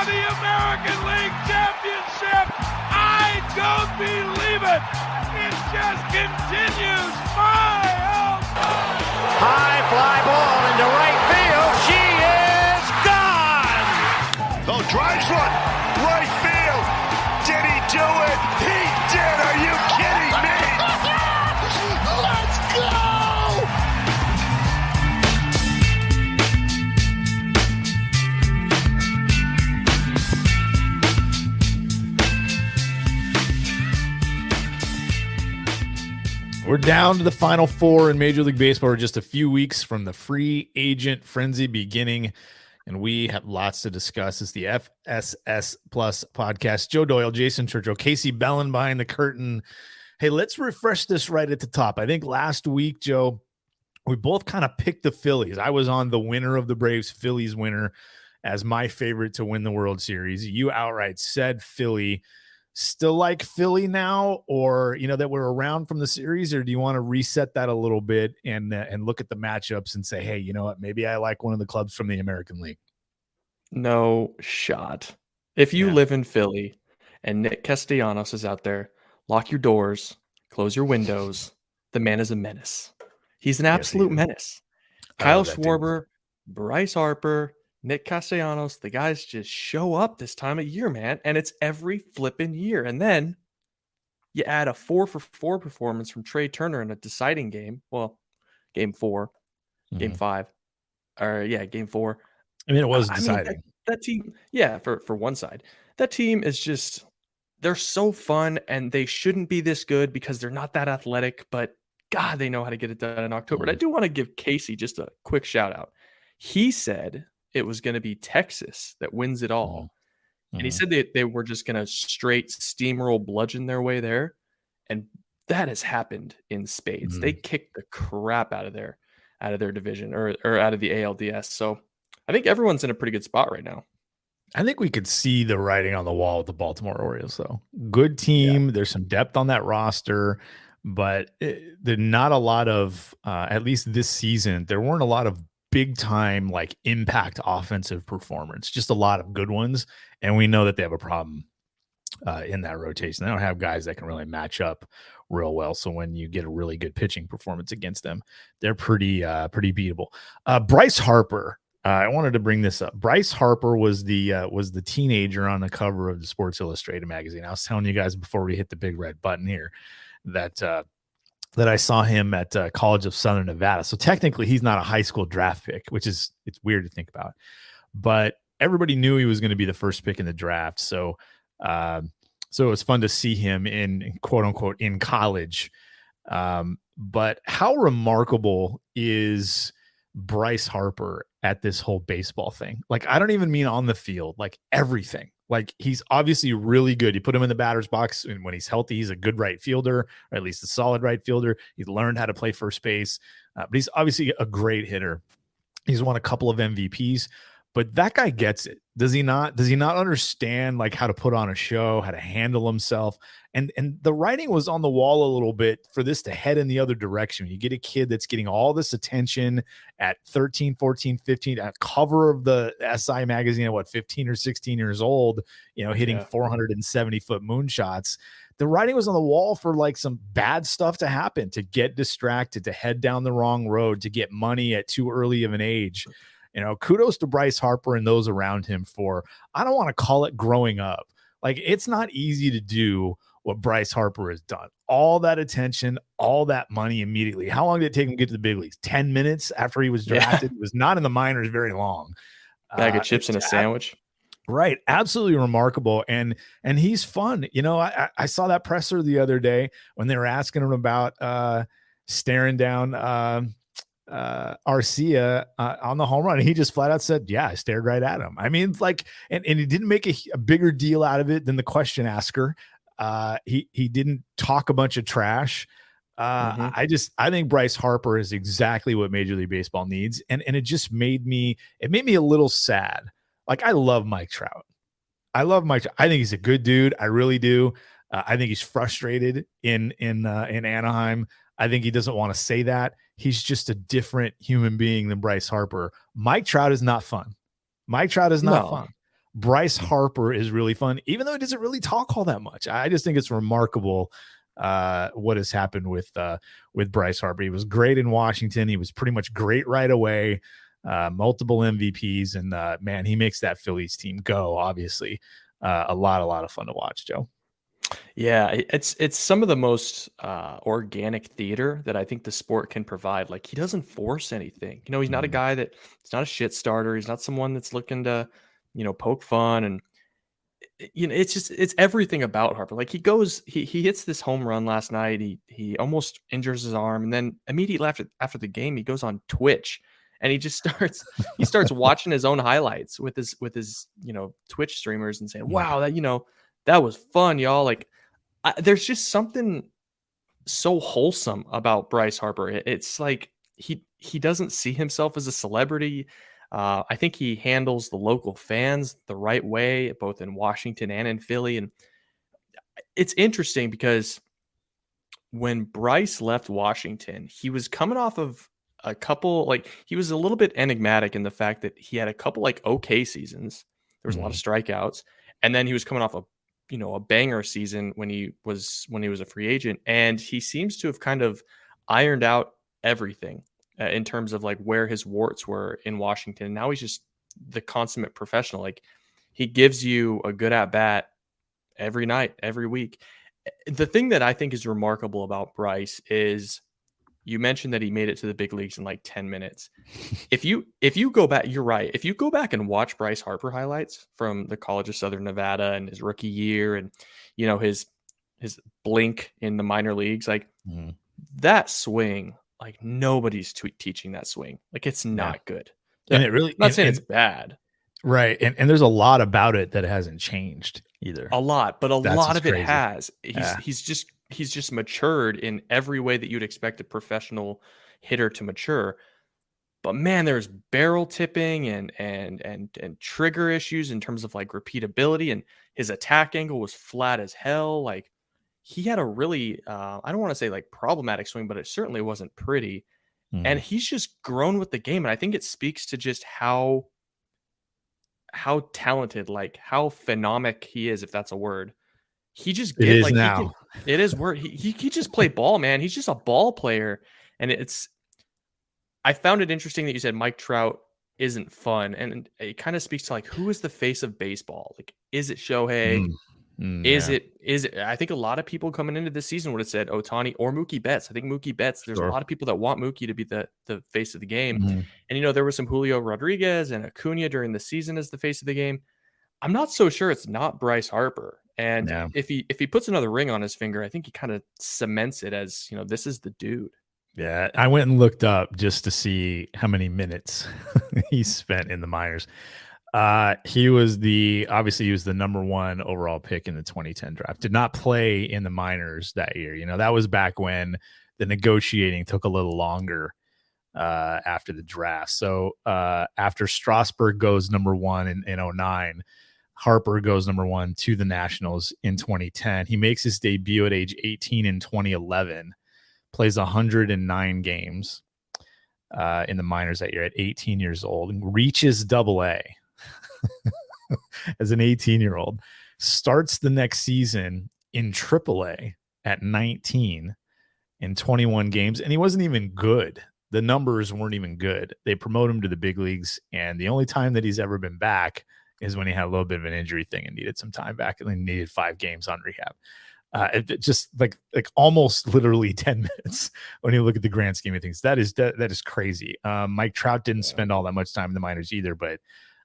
the American League Championship. I don't believe it. It just continues. My, oh my. High fly ball into right field. She is gone. Oh, drives one. Right field. Did he do it? He did. Are you kidding me? Let's go. We're down to the final four in Major League Baseball. We're just a few weeks from the free agent frenzy beginning, and we have lots to discuss. It's the FSS Plus podcast. Joe Doyle, Jason Churchill, Casey Bellin behind the curtain. Hey, let's refresh this right at the top. I think last week, Joe, we both kind of picked the Phillies. I was on the winner of the Braves Phillies winner as my favorite to win the World Series. You outright said Philly. Still like Philly now, or that we're around from the series, or do you want to reset that a little bit and look at the matchups and say, hey, you know what, maybe I like one of the clubs from the American League? No shot. If you live in Philly and Nick Castellanos is out there, lock your doors, close your windows. The man is a menace. He's an absolute menace. Kyle Schwarber, Bryce Harper, Nick Castellanos, the guys just show up this time of year, man. And it's every flipping year. And then you add a 4-for-4 performance from Trey Turner in a deciding game. Well, game 4, game 5, or game 4. I mean, it was deciding. That team, for one side, that team is just, they're so fun, and they shouldn't be this good because they're not that athletic, but God, they know how to get it done in October. And I do want to give Casey just a quick shout out. He said it was going to be Texas that wins it all. And he said they were just going to straight steamroll bludgeon their way there. And that has happened in spades. They kicked the crap out of their division or out of the ALDS. So I think everyone's in a pretty good spot right now. I think we could see the writing on the wall with the Baltimore Orioles, though. Good team. Yeah. There's some depth on that roster, but there's not a lot of, at least this season, there weren't a lot of big time like impact offensive performance, just a lot of good ones. And we know that they have a problem in that rotation. They don't have guys that can really match up real well. So when you get a really good pitching performance against them, they're pretty beatable. Bryce Harper, I wanted to bring this up. Bryce Harper was the teenager on the cover of the Sports Illustrated magazine. I was telling you guys before we hit the big red button here that I saw him at College of Southern Nevada. So technically he's not a high school draft pick, it's weird to think about, but everybody knew he was going to be the first pick in the draft. So it was fun to see him in quote unquote in college. But how remarkable is Bryce Harper at this whole baseball thing? Like, I don't even mean on the field, like everything. Like, he's obviously really good. You put him in the batter's box, and when he's healthy, he's a good right fielder, or at least a solid right fielder. He's learned how to play first base, but he's obviously a great hitter. He's won a couple of MVPs, but that guy gets it. Does he not? Does he not understand like how to put on a show, how to handle himself? And the writing was on the wall a little bit for this to head in the other direction. You get a kid that's getting all this attention at 13, 14, 15, at cover of the SI magazine at 15 or 16 years old, hitting 470-foot moonshots. The writing was on the wall for like some bad stuff to happen, to get distracted, to head down the wrong road, to get money at too early of an age. Kudos to Bryce Harper and those around him for, I don't want to call it growing up. Like, it's not easy to do what Bryce Harper has done. All that attention, all that money immediately. How long did it take him to get to the big leagues? 10 minutes after he was drafted. He was not in the minors very long. Bag of chips and a sandwich. Right. Absolutely remarkable. And he's fun. I saw that presser the other day when they were asking him about staring down Arcia on the home run, and he just flat out said, I stared right at him. I mean, like, and he didn't make a bigger deal out of it than the question asker. He didn't talk a bunch of trash. I think Bryce Harper is exactly what Major League Baseball needs. And it made me a little sad. Like, I love Mike Trout. I think he's a good dude. I really do. I think he's frustrated in Anaheim. I think he doesn't want to say that. He's just a different human being than Bryce Harper. Mike Trout is not fun. Mike Trout is not fun. Bryce Harper is really fun, even though he doesn't really talk all that much. I just think it's remarkable what has happened with Bryce Harper. He was great in Washington. He was pretty much great right away. Multiple MVPs, and man, he makes that Phillies team go. Obviously, a lot of fun to watch, Joe. Yeah, it's some of the most organic theater that I think the sport can provide. Like, he doesn't force anything. He's not a guy he's not a shit starter. He's not someone that's looking to, poke fun. And it's everything about Harper. Like, he hits this home run last night. He almost injures his arm, and then immediately after the game, he goes on Twitch and he just starts watching his own highlights with his Twitch streamers and saying, "Wow, that was fun, y'all." Like, there's just something so wholesome about Bryce Harper. It's like he doesn't see himself as a celebrity. I think he handles the local fans the right way, both in Washington and in Philly. And it's interesting because when Bryce left Washington, he was coming off of a couple, like, he was a little bit enigmatic in the fact that he had a couple like okay seasons. There was a lot of strikeouts, and then he was coming off a banger season when he was a free agent, and he seems to have kind of ironed out everything in terms of like where his warts were in Washington. Now he's just the consummate professional. Like, he gives you a good at bat every night, every week. The thing that I think is remarkable about Bryce is, you mentioned that he made it to the big leagues in like 10 minutes. If you go back, you're right. If you go back and watch Bryce Harper highlights from the College of Southern Nevada and his rookie year, and his blink in the minor leagues, like that swing, like nobody's teaching that swing. Like, it's not good. And it really, I'm not saying it's bad. Right. And there's a lot about it that hasn't changed either. A lot, but That's lot of crazy. it has. He's just matured in every way that you'd expect a professional hitter to mature. But man, there's barrel tipping and trigger issues in terms of like repeatability, and his attack angle was flat as hell. Like, he had a really I don't want to say like problematic swing, but it certainly wasn't pretty. And he's just grown with the game, and I think it speaks to just how talented, like how phenomic he is, if that's a word. He just It is now. It is word. He just play ball, man. He's just a ball player, and I found it interesting that you said Mike Trout isn't fun, and it kind of speaks to like, who is the face of baseball? Like, is it Shohei? Is it? I think a lot of people coming into this season would have said Ohtani or Mookie Betts. I think Mookie Betts. There's a lot of people that want Mookie to be the face of the game, and there was some Julio Rodriguez and Acuna during the season as the face of the game. I'm not so sure it's not Bryce Harper. And if he puts another ring on his finger, I think he kind of cements it as, this is the dude. Yeah, I went and looked up just to see how many minutes he spent in the minors. He was the number 1 overall pick in the 2010 draft. Did not play in the minors that year. That was back when the negotiating took a little longer after the draft. So after Strasburg goes number 1 in 2009, Harper goes number 1 to the Nationals in 2010. He makes his debut at age 18 in 2011, plays 109 games in the minors that year at 18 years old, and reaches Double-A as an 18-year-old, starts the next season in Triple-A at 19 in 21 games, and he wasn't even good. The numbers weren't even good. They promote him to the big leagues, and the only time that he's ever been back is when he had a little bit of an injury thing and needed some time back, and then needed 5 games on rehab. It just like almost literally 10 minutes when you look at the grand scheme of things. That is crazy. Mike Trout didn't spend all that much time in the minors either, but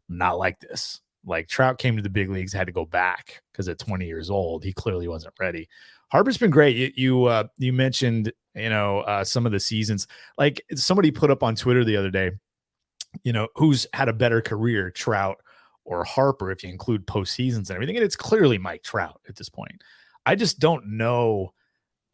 not like this. Like, Trout came to the big leagues, had to go back because at 20 years old, he clearly wasn't ready. Harper's been great. You mentioned, some of the seasons. Like, somebody put up on Twitter the other day, who's had a better career, Trout or Harper, if you include postseasons and everything. And it's clearly Mike Trout at this point. I just don't know.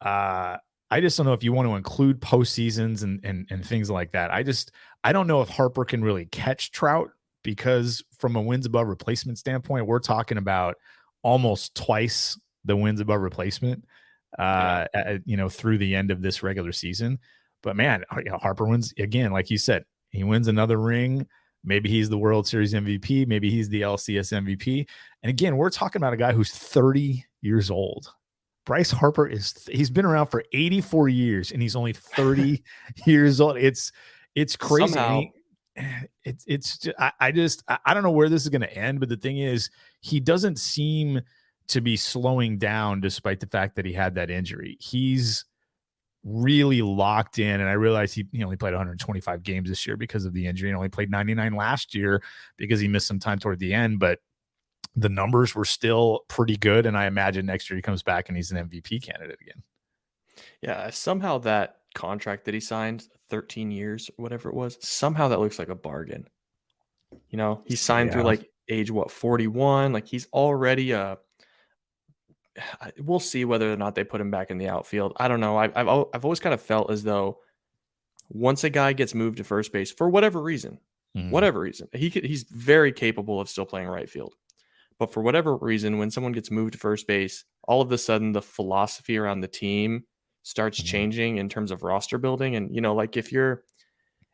I just don't know if you want to include postseasons and things like that. I don't know if Harper can really catch Trout, because from a wins above replacement standpoint, we're talking about almost twice the wins above replacement, through the end of this regular season. But man, Harper wins again, like you said, he wins another ring. Maybe he's the World Series MVP. Maybe he's the LCS MVP. And again, we're talking about a guy who's 30 years old. Bryce Harper he's been around for 84 years and he's only 30 years old. It's crazy. Somehow, I don't know where this is going to end, but the thing is, he doesn't seem to be slowing down despite the fact that he had that injury. He's really locked in, and I realize he only played 125 games this year because of the injury and only played 99 last year because he missed some time toward the end, but the numbers were still pretty good, and I imagine next year he comes back and he's an MVP candidate again. yeah, somehow that contract that he signed, 13 years, whatever it was, somehow that looks like a bargain. He signed through like age 41, like he's already we'll see whether or not they put him back in the outfield. I don't know. I've always kind of felt as though once a guy gets moved to first base for whatever reason, he's very capable of still playing right field. But for whatever reason, when someone gets moved to first base, all of a sudden the philosophy around the team starts changing in terms of roster building. And, like if you're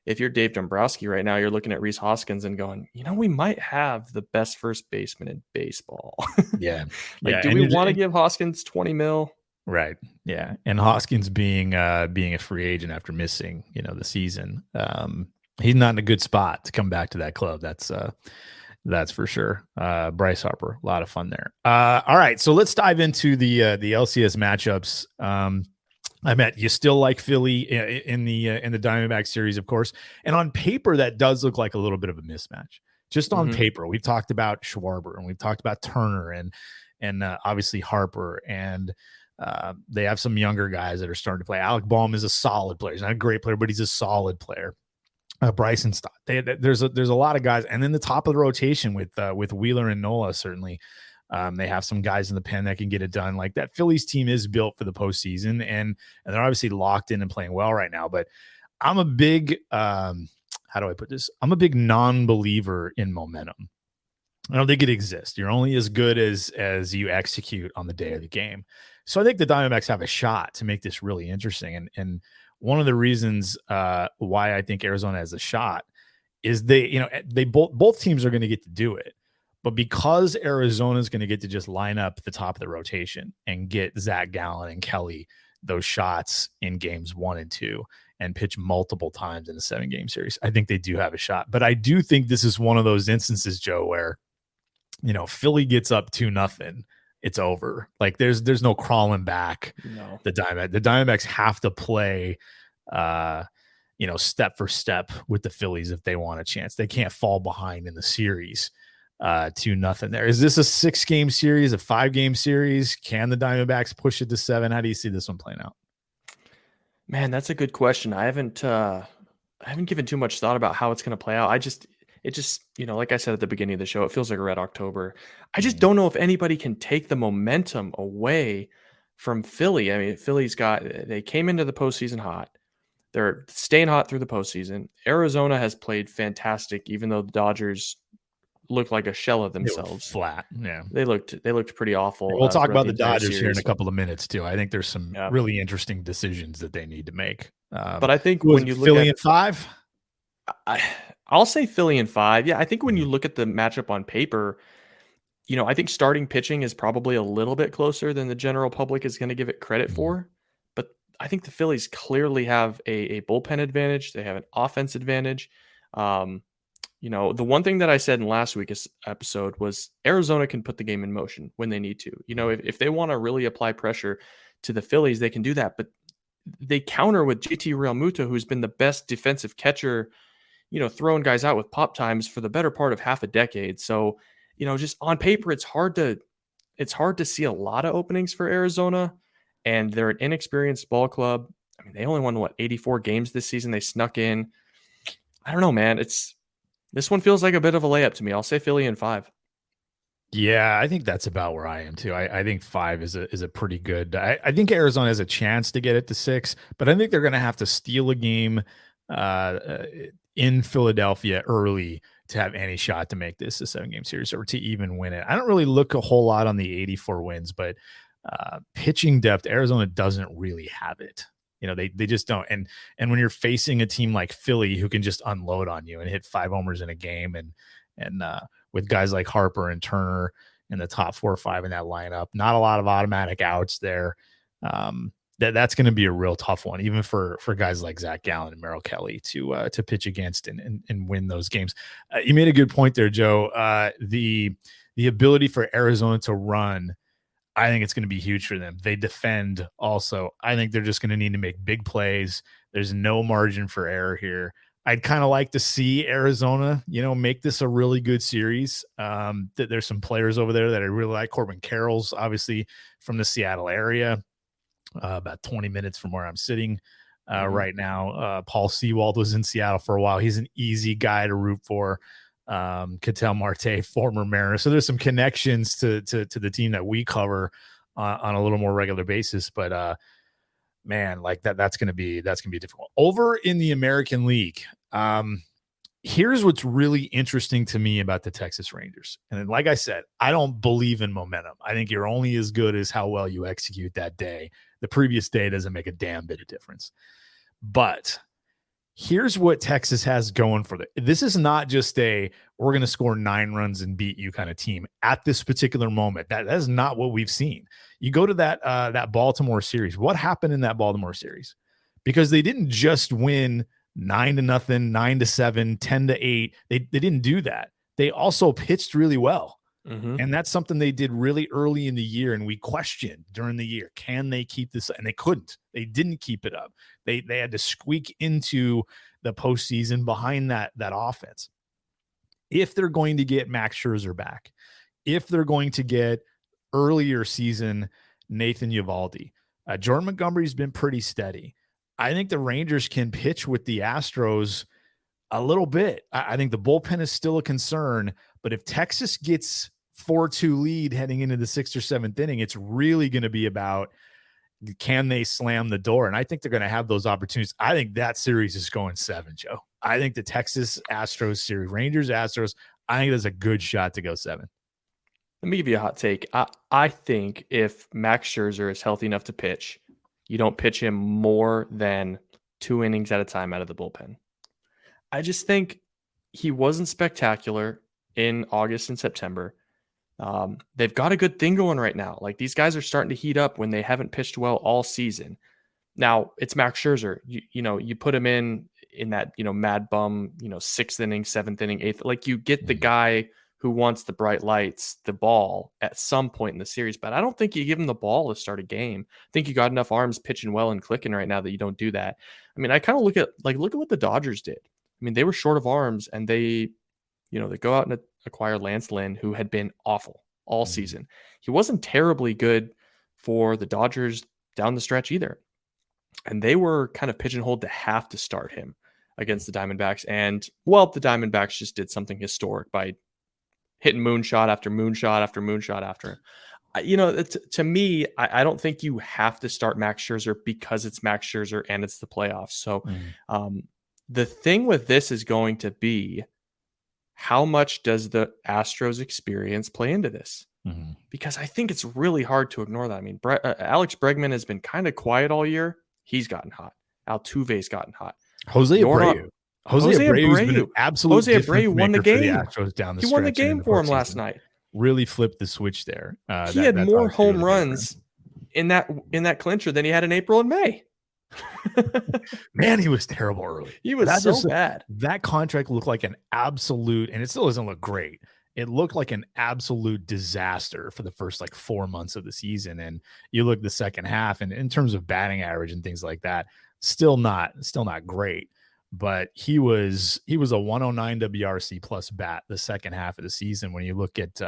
Dave Dombrowski right now, you're looking at Rhys Hoskins and going, we might have the best first baseman in baseball. Yeah. Do we want to give Hoskins 20 mil? Right. Yeah. And Hoskins being a free agent after missing, the season, he's not in a good spot to come back to that club. That's for sure. Bryce Harper, a lot of fun there. All right, so let's dive into the LCS matchups. I bet you still like Philly in the Diamondback series, of course. And on paper, that does look like a little bit of a mismatch. Just on paper, we've talked about Schwarber and we've talked about Turner and obviously Harper, and they have some younger guys that are starting to play. Alec Bohm is a solid player. He's not a great player, but he's a solid player. Bryson Stott. There's a lot of guys, and then the top of the rotation with Wheeler and Nola certainly. They have some guys in the pen that can get it done. Like that Phillies team is built for the postseason, and they're obviously locked in and playing well right now. But I'm a big how do I put this? I'm a big non-believer in momentum. I don't think it exists. You're only as good as you execute on the day of the game. So I think the Diamondbacks have a shot to make this really interesting. And one of the reasons why I think Arizona has a shot is they both teams are going to get to do it. But because Arizona is going to get to just line up the top of the rotation and get Zach Gallen and Kelly those shots in games 1 and 2 and pitch multiple times in a 7-game series, I think they do have a shot. But I do think this is one of those instances, Joe, where Philly gets up 2-0. It's over. Like there's no crawling back. No. The Diamondbacks have to play step for step with the Phillies if they want a chance. They can't fall behind in the series 2-0 there. Is this a 6-game series, a 5-game series? Can the Diamondbacks push it to 7? How do you see this one playing out? Man, that's a good question. I haven't given too much thought about how it's going to play out. It just, like I said at the beginning of the show, it feels like a red October. I just don't know if anybody can take the momentum away from Philly. I mean, they came into the postseason hot. They're staying hot through the postseason. Arizona has played fantastic, even though the Dodgers looked like a shell of themselves. Flat. Yeah. They looked pretty awful. We'll talk about the Dodgers here in a couple of minutes too. I think there's some really interesting decisions that they need to make. But I think when you look Philly at in 5, I'll say Philly in 5. Yeah, I think when you look at the matchup on paper, I think starting pitching is probably a little bit closer than the general public is going to give it credit for. But I think the Phillies clearly have a bullpen advantage. They have an offense advantage. The one thing that I said in last week's episode was Arizona can put the game in motion when they need to. If they want to really apply pressure to the Phillies, they can do that. But they counter with JT Realmuto, who's been the best defensive catcher, throwing guys out with pop times for the better part of half a decade. So, just on paper, it's hard to see a lot of openings for Arizona, and they're an inexperienced ball club. I mean, they only won 84 games this season. They snuck in. I don't know, man. This one feels like a bit of a layup to me. I'll say Philly in 5. Yeah, I think that's about where I am too. I think 5 is a pretty good. I think Arizona has a chance to get it to 6, but I think they're going to have to steal a game in Philadelphia early to have any shot to make this a 7-game series or to even win it. I don't really look a whole lot on the 84 wins, but pitching depth, Arizona doesn't really have it. They just don't. And when you're facing a team like Philly who can just unload on you and hit 5 homers in a game, and with guys like Harper and Turner in the top 4 or 5 in that lineup, not a lot of automatic outs there. That's going to be a real tough one, even for guys like Zach Gallen and Merrill Kelly to pitch against and win those games. You made a good point there, Joe. The ability for Arizona to run, I think it's going to be huge for them. They defend also. I think they're just going to need to make big plays. There's no margin for error here. I'd kind of like to see Arizona, make this a really good series. There's some players over there that I really like. Corbin Carroll's obviously from the Seattle area, about 20 minutes from where I'm sitting right now. Paul Sewald was in Seattle for a while. He's an easy guy to root for. Ketel Marte, former Mariner. So there's some connections to the team that we cover on a little more regular basis. But man, like that's gonna be difficult. Over in the American League, here's what's really interesting to me about the Texas Rangers. And like I said, I don't believe in momentum. I think you're only as good as how well you execute that day. The previous day doesn't make a damn bit of difference. But here's what Texas has going for them. This is not just we're going to score 9 runs and beat you kind of team at this particular moment. That is not what we've seen. You go to that Baltimore series. What happened in that Baltimore series? Because they didn't just win 9-0, 9-7, 10-8. They didn't do that. They also pitched really well. Mm-hmm. And that's something they did really early in the year. And we questioned during the year, can they keep this? And they couldn't. They didn't keep it up. They had to squeak into the postseason behind that offense. If they're going to get Max Scherzer back, if they're going to get earlier season Nathan Eovaldi, Jordan Montgomery's been pretty steady. I think the Rangers can pitch with the Astros a little bit. I think the bullpen is still a concern, but if Texas gets 4-2 lead heading into the 6th or 7th inning, it's really going to be about, can they slam the door? And I think they're going to have those opportunities. I think that series is going 7, Joe. I think the Texas Astros series, Rangers Astros, I think there's a good shot to go 7. Let me give you a hot take. I think if Max Scherzer is healthy enough to pitch, you don't pitch him more than 2 innings at a time out of the bullpen. I just think he wasn't spectacular in August and September. They've got a good thing going right now. Like, these guys are starting to heat up when they haven't pitched well all season. Now it's Max Scherzer. You put him in that, mad bum, 6th inning, 7th inning, 8th. Like, you get the guy who wants the bright lights, the ball at some point in the series. But I don't think you give him the ball to start a game. I think you got enough arms pitching well and clicking right now that you don't do that. I mean, I kind of look at what the Dodgers did. I mean, they were short of arms, and they go out and acquire Lance Lynn, who had been awful all season. He wasn't terribly good for the Dodgers down the stretch either. And they were kind of pigeonholed to have to start him against the Diamondbacks. And, well, the Diamondbacks just did something historic by hitting moonshot after moonshot after moonshot after. To me, I don't think you have to start Max Scherzer because it's Max Scherzer and it's the playoffs. So the thing with this is going to be, how much does the Astros experience play into this? Mm-hmm. Because I think it's really hard to ignore that. I mean, Alex Bregman has been kind of quiet all year. He's gotten hot. Altuve's gotten hot. Jose Abreu has been an absolute Jose Abreu won the game. The Astros down the he stretch won the game for him last night. Really flipped the switch there. He had more home runs in that clincher than he had in April and May. Man, he was terrible early. He was so bad. That contract looked like an absolute, and it still doesn't look great. It looked like an absolute disaster for the first 4 months of the season. And you look the second half, and in terms of batting average and things like that, still not great. But he was a 109 WRC plus bat the second half of the season. When you look at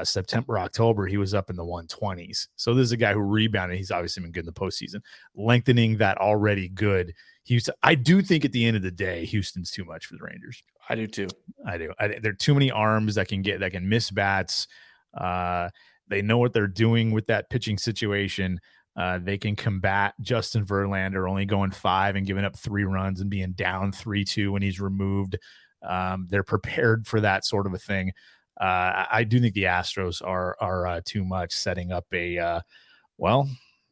September, October, he was up in the 120s. So this is a guy who rebounded. He's obviously been good in the postseason, lengthening that already good Houston. I do think at the end of the day, Houston's too much for the Rangers. I do too. There are too many arms that can miss bats. They know what they're doing with that pitching situation. They can combat Justin Verlander only going 5 and giving up 3 runs and being down 3-2 when he's removed. They're prepared for that sort of a thing. I do think the Astros are too much, setting up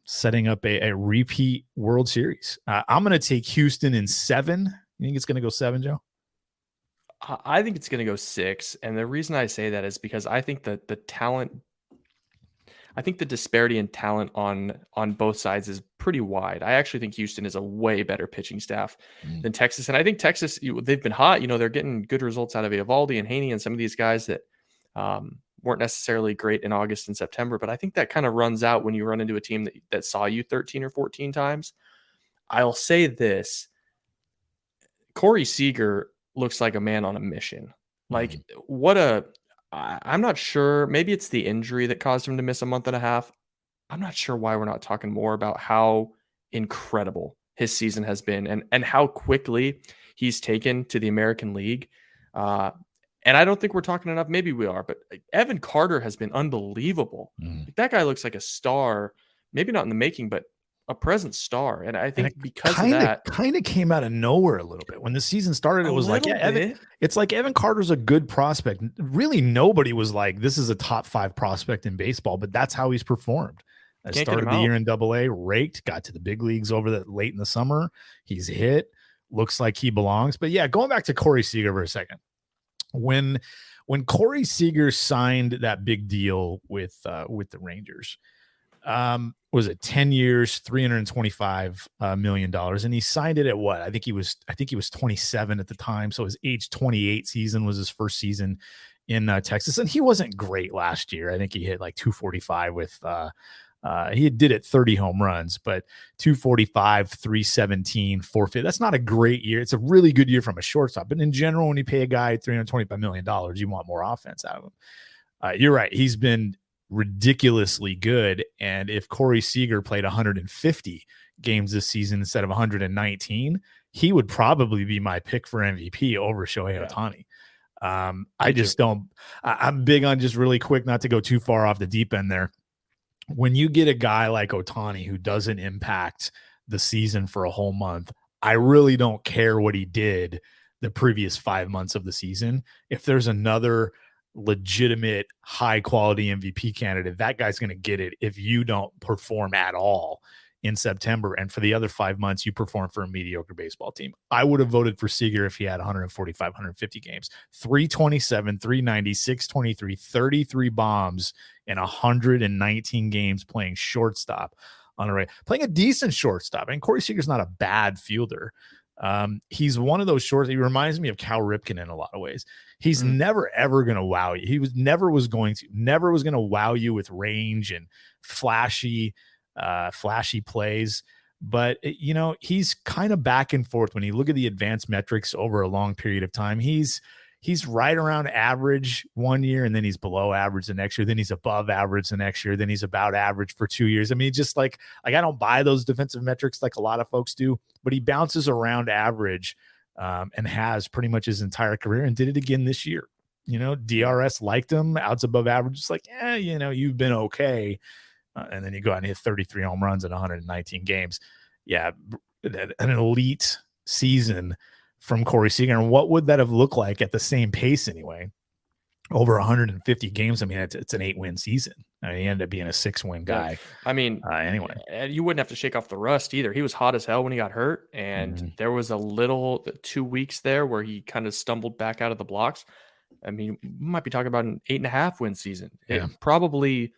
setting up a repeat World Series. I'm going to take Houston in 7. You think it's going to go 7, Joe? I think it's going to go 6. And the reason I say that is because I think that the disparity in talent on both sides is pretty wide. I actually think Houston is a way better pitching staff than Texas. And I think Texas, they've been hot. They're getting good results out of Eovaldi and Haney and some of these guys that weren't necessarily great in August and September. But I think that kind of runs out when you run into a team that saw you 13 or 14 times. I'll say this. Corey Seager looks like a man on a mission. Like, I'm not sure. Maybe it's the injury that caused him to miss a month and a half. I'm not sure why we're not talking more about how incredible his season has been and how quickly he's taken to the American League. And I don't think we're talking enough. Maybe we are, but Evan Carter has been unbelievable. That guy looks like a star, maybe not in the making, but a present star. And I think because of that, kind of came out of nowhere a little bit. When the season started, it was like, it's like Evan Carter's a good prospect. Really, nobody was like, this is a top 5 prospect in baseball, but that's how he's performed. I started the year in AA, raked, got to the big leagues over the late in the summer. He's hit, looks like he belongs. But yeah, going back to Corey Seager for a second. When Corey Seager signed that big deal with the Rangers, was it 10 years, $325 million, and he signed it at what? I think he was 27 at the time, so his age 28 season was his first season in Texas, and he wasn't great last year. I think he hit like 245 with he did it 30 home runs, but 245, 317, 450. That's not a great year. It's a really good year from a shortstop. But in general, when you pay a guy $325 million, you want more offense out of him. You're right. He's been ridiculously good. And if Corey Seager played 150 games this season instead of 119, he would probably be my pick for MVP over Shohei Ohtani. I'm big on, just really quick, not to go too far off the deep end there. When you get a guy like Ohtani who doesn't impact the season for a whole month, I really don't care what he did the previous 5 months of the season. If there's another legitimate high quality MVP candidate, that guy's going to get it if you don't perform at all in September. And for the other 5 months, you perform for a mediocre baseball team. I would have voted for Seager if he had 145, 150 games, 327, 390, 623, 33 bombs in 119 games playing shortstop playing a decent shortstop. And Corey Seager's not a bad fielder. He's one of those shorts. He reminds me of Cal Ripken in a lot of ways. He's never, ever going to wow you. He never was going to wow you with range and flashy plays. But he's kind of back and forth. When you look at the advanced metrics over a long period of time, he's right around average 1 year, and then he's below average the next year. Then he's above average the next year. Then he's about average for 2 years. I mean, just like I don't buy those defensive metrics like a lot of folks do, but he bounces around average and has pretty much his entire career, and did it again this year. DRS liked him. Outs above average. It's like, you've been okay. And then you go out and hit 33 home runs in 119 games. Yeah, an elite season from Corey Seager. And what would that have looked like at the same pace anyway? Over 150 games. I mean, it's an 8-win season. I mean, he ended up being a 6-win guy. Yeah. I mean, anyway, you wouldn't have to shake off the rust either. He was hot as hell when he got hurt, and there was a little 2 weeks there where he kind of stumbled back out of the blocks. I mean, we might be talking about an 8.5-win season. Yeah. It probably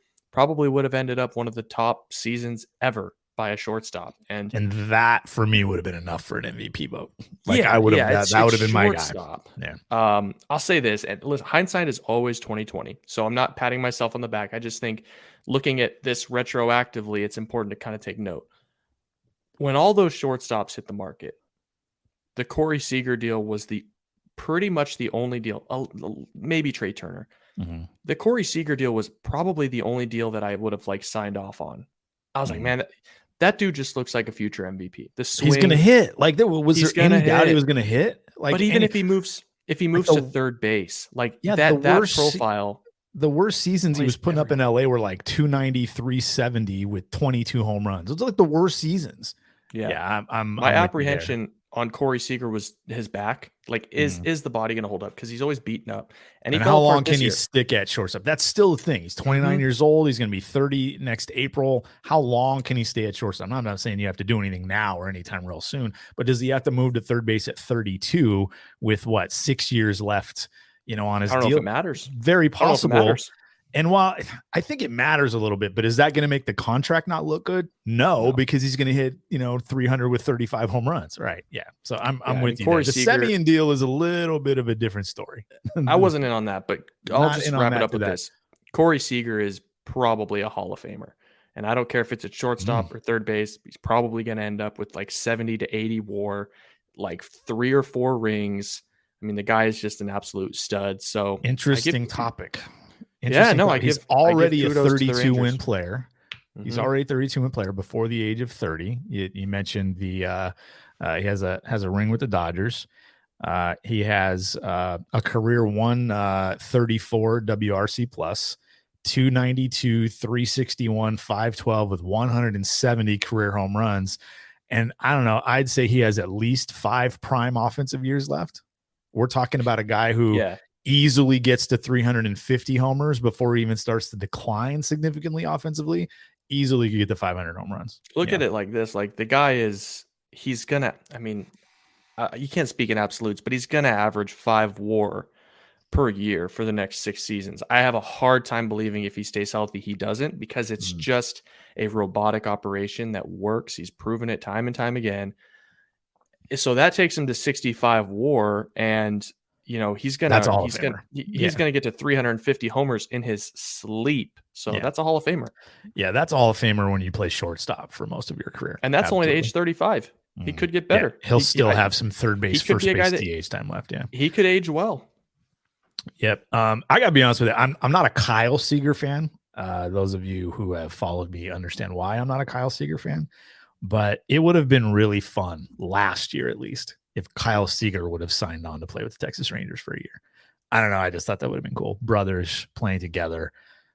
would have ended up one of the top seasons ever by a shortstop. And that for me would have been enough for an MVP vote. I would have, that would have been my guy. Yeah. I'll say this, and listen, hindsight is always 2020. So I'm not patting myself on the back. I just think looking at this retroactively, it's important to kind of take note. When all those shortstops hit the market, the Corey Seager deal was pretty much the only deal, maybe Trey Turner. The Corey Seager deal was probably the only deal that I would have signed off on. I was like, man, that dude just looks like a future MVP. The swing, he's going to hit. Was there any doubt he was going to hit? But even if he moves to third base, that profile. The worst seasons he was putting up in LA were 290, 370 with 22 home runs. Those are the worst seasons. Yeah. My apprehension on Corey Seager was his back. Like, is the body going to hold up? Because he's always beaten up. And he how fell apart long this can he year. stick at shortstop? That's still the thing. He's 29 years old. He's going to be 30 next April. How long can he stay at shortstop? I'm not saying you have to do anything now or anytime real soon, but does he have to move to third base at 32 with 6 years left, on his I don't know deal? if it matters. Very possible. Matters. And while I think it matters a little bit, but is that going to make the contract not look good? No, because he's going to hit, 300 with 35 home runs. Right. Yeah. So I'm with you. Corey The Seager, Semien deal is a little bit of a different story. I wasn't in on that, but I'll Not just in on wrap it that up with today. this. Corey Seager is probably a Hall of Famer. And I don't care if it's at shortstop or third base. He's probably going to end up with 70 to 80 WAR, 3 or 4 rings. I mean, the guy is just an absolute stud. So interesting topic. He's already a 32 win player. He's already a 32 win player before the age of 30. You mentioned he has a ring with the Dodgers. He has a career 134 WRC plus, 292, 361, 512 with 170 career home runs. And I don't know, I'd say he has at least 5 prime offensive years left. We're talking about a guy who easily gets to 350 homers before he even starts to decline significantly offensively. Easily could get to 500 home runs. Look at it like this. The guy he's going to, you can't speak in absolutes, but he's going to average 5 WAR per year for the next 6 seasons. I have a hard time believing if he stays healthy, he doesn't, because it's just a robotic operation that works. He's proven it time and time again. So that takes him to 65 WAR, and he's gonna get to 350 homers in his sleep. So that's a Hall of Famer. Yeah, that's a Hall of Famer when you play shortstop for most of your career, and that's only at age 35. He could get better. He'll still have some third base, first base DH time left. Yeah, he could age well. Yep. I gotta be honest with you. I'm not a Kyle Seager fan. Those of you who have followed me understand why I'm not a Kyle Seager fan. But it would have been really fun last year, at least, if Kyle Seager would have signed on to play with the Texas Rangers for a year. I don't know. I just thought that would have been cool. Brothers playing together,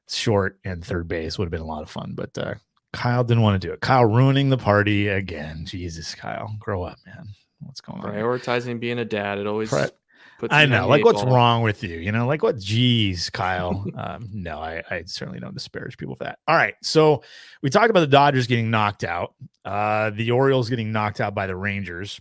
short and third base would have been a lot of fun. But Kyle didn't want to do it. Kyle ruining the party again. Jesus, Kyle, grow up, man. What's going on? Prioritizing being a dad. It always I know. What's wrong with you? What? Geez, Kyle. No, I certainly don't disparage people for that. All right. So we talked about the Dodgers getting knocked out. The Orioles getting knocked out by the Rangers.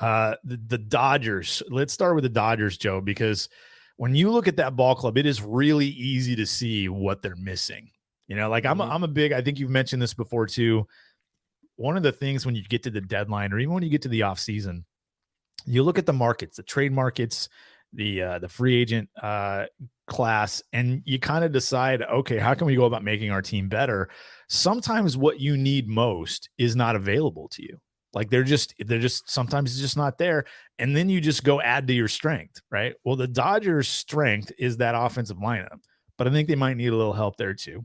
The Dodgers. Let's start with the Dodgers, Joe, because when you look at that ball club, it is really easy to see what they're missing. I'm a big, I think you've mentioned this before too. One of the things when you get to the deadline or even when you get to the off season, you look at the markets, the trade markets, the free agent class, and you kind of decide, okay, how can we go about making our team better? Sometimes what you need most is not available to you. They're just sometimes it's just not there. And then you just go add to your strength, right? Well, the Dodgers' strength is that offensive lineup, but I think they might need a little help there too.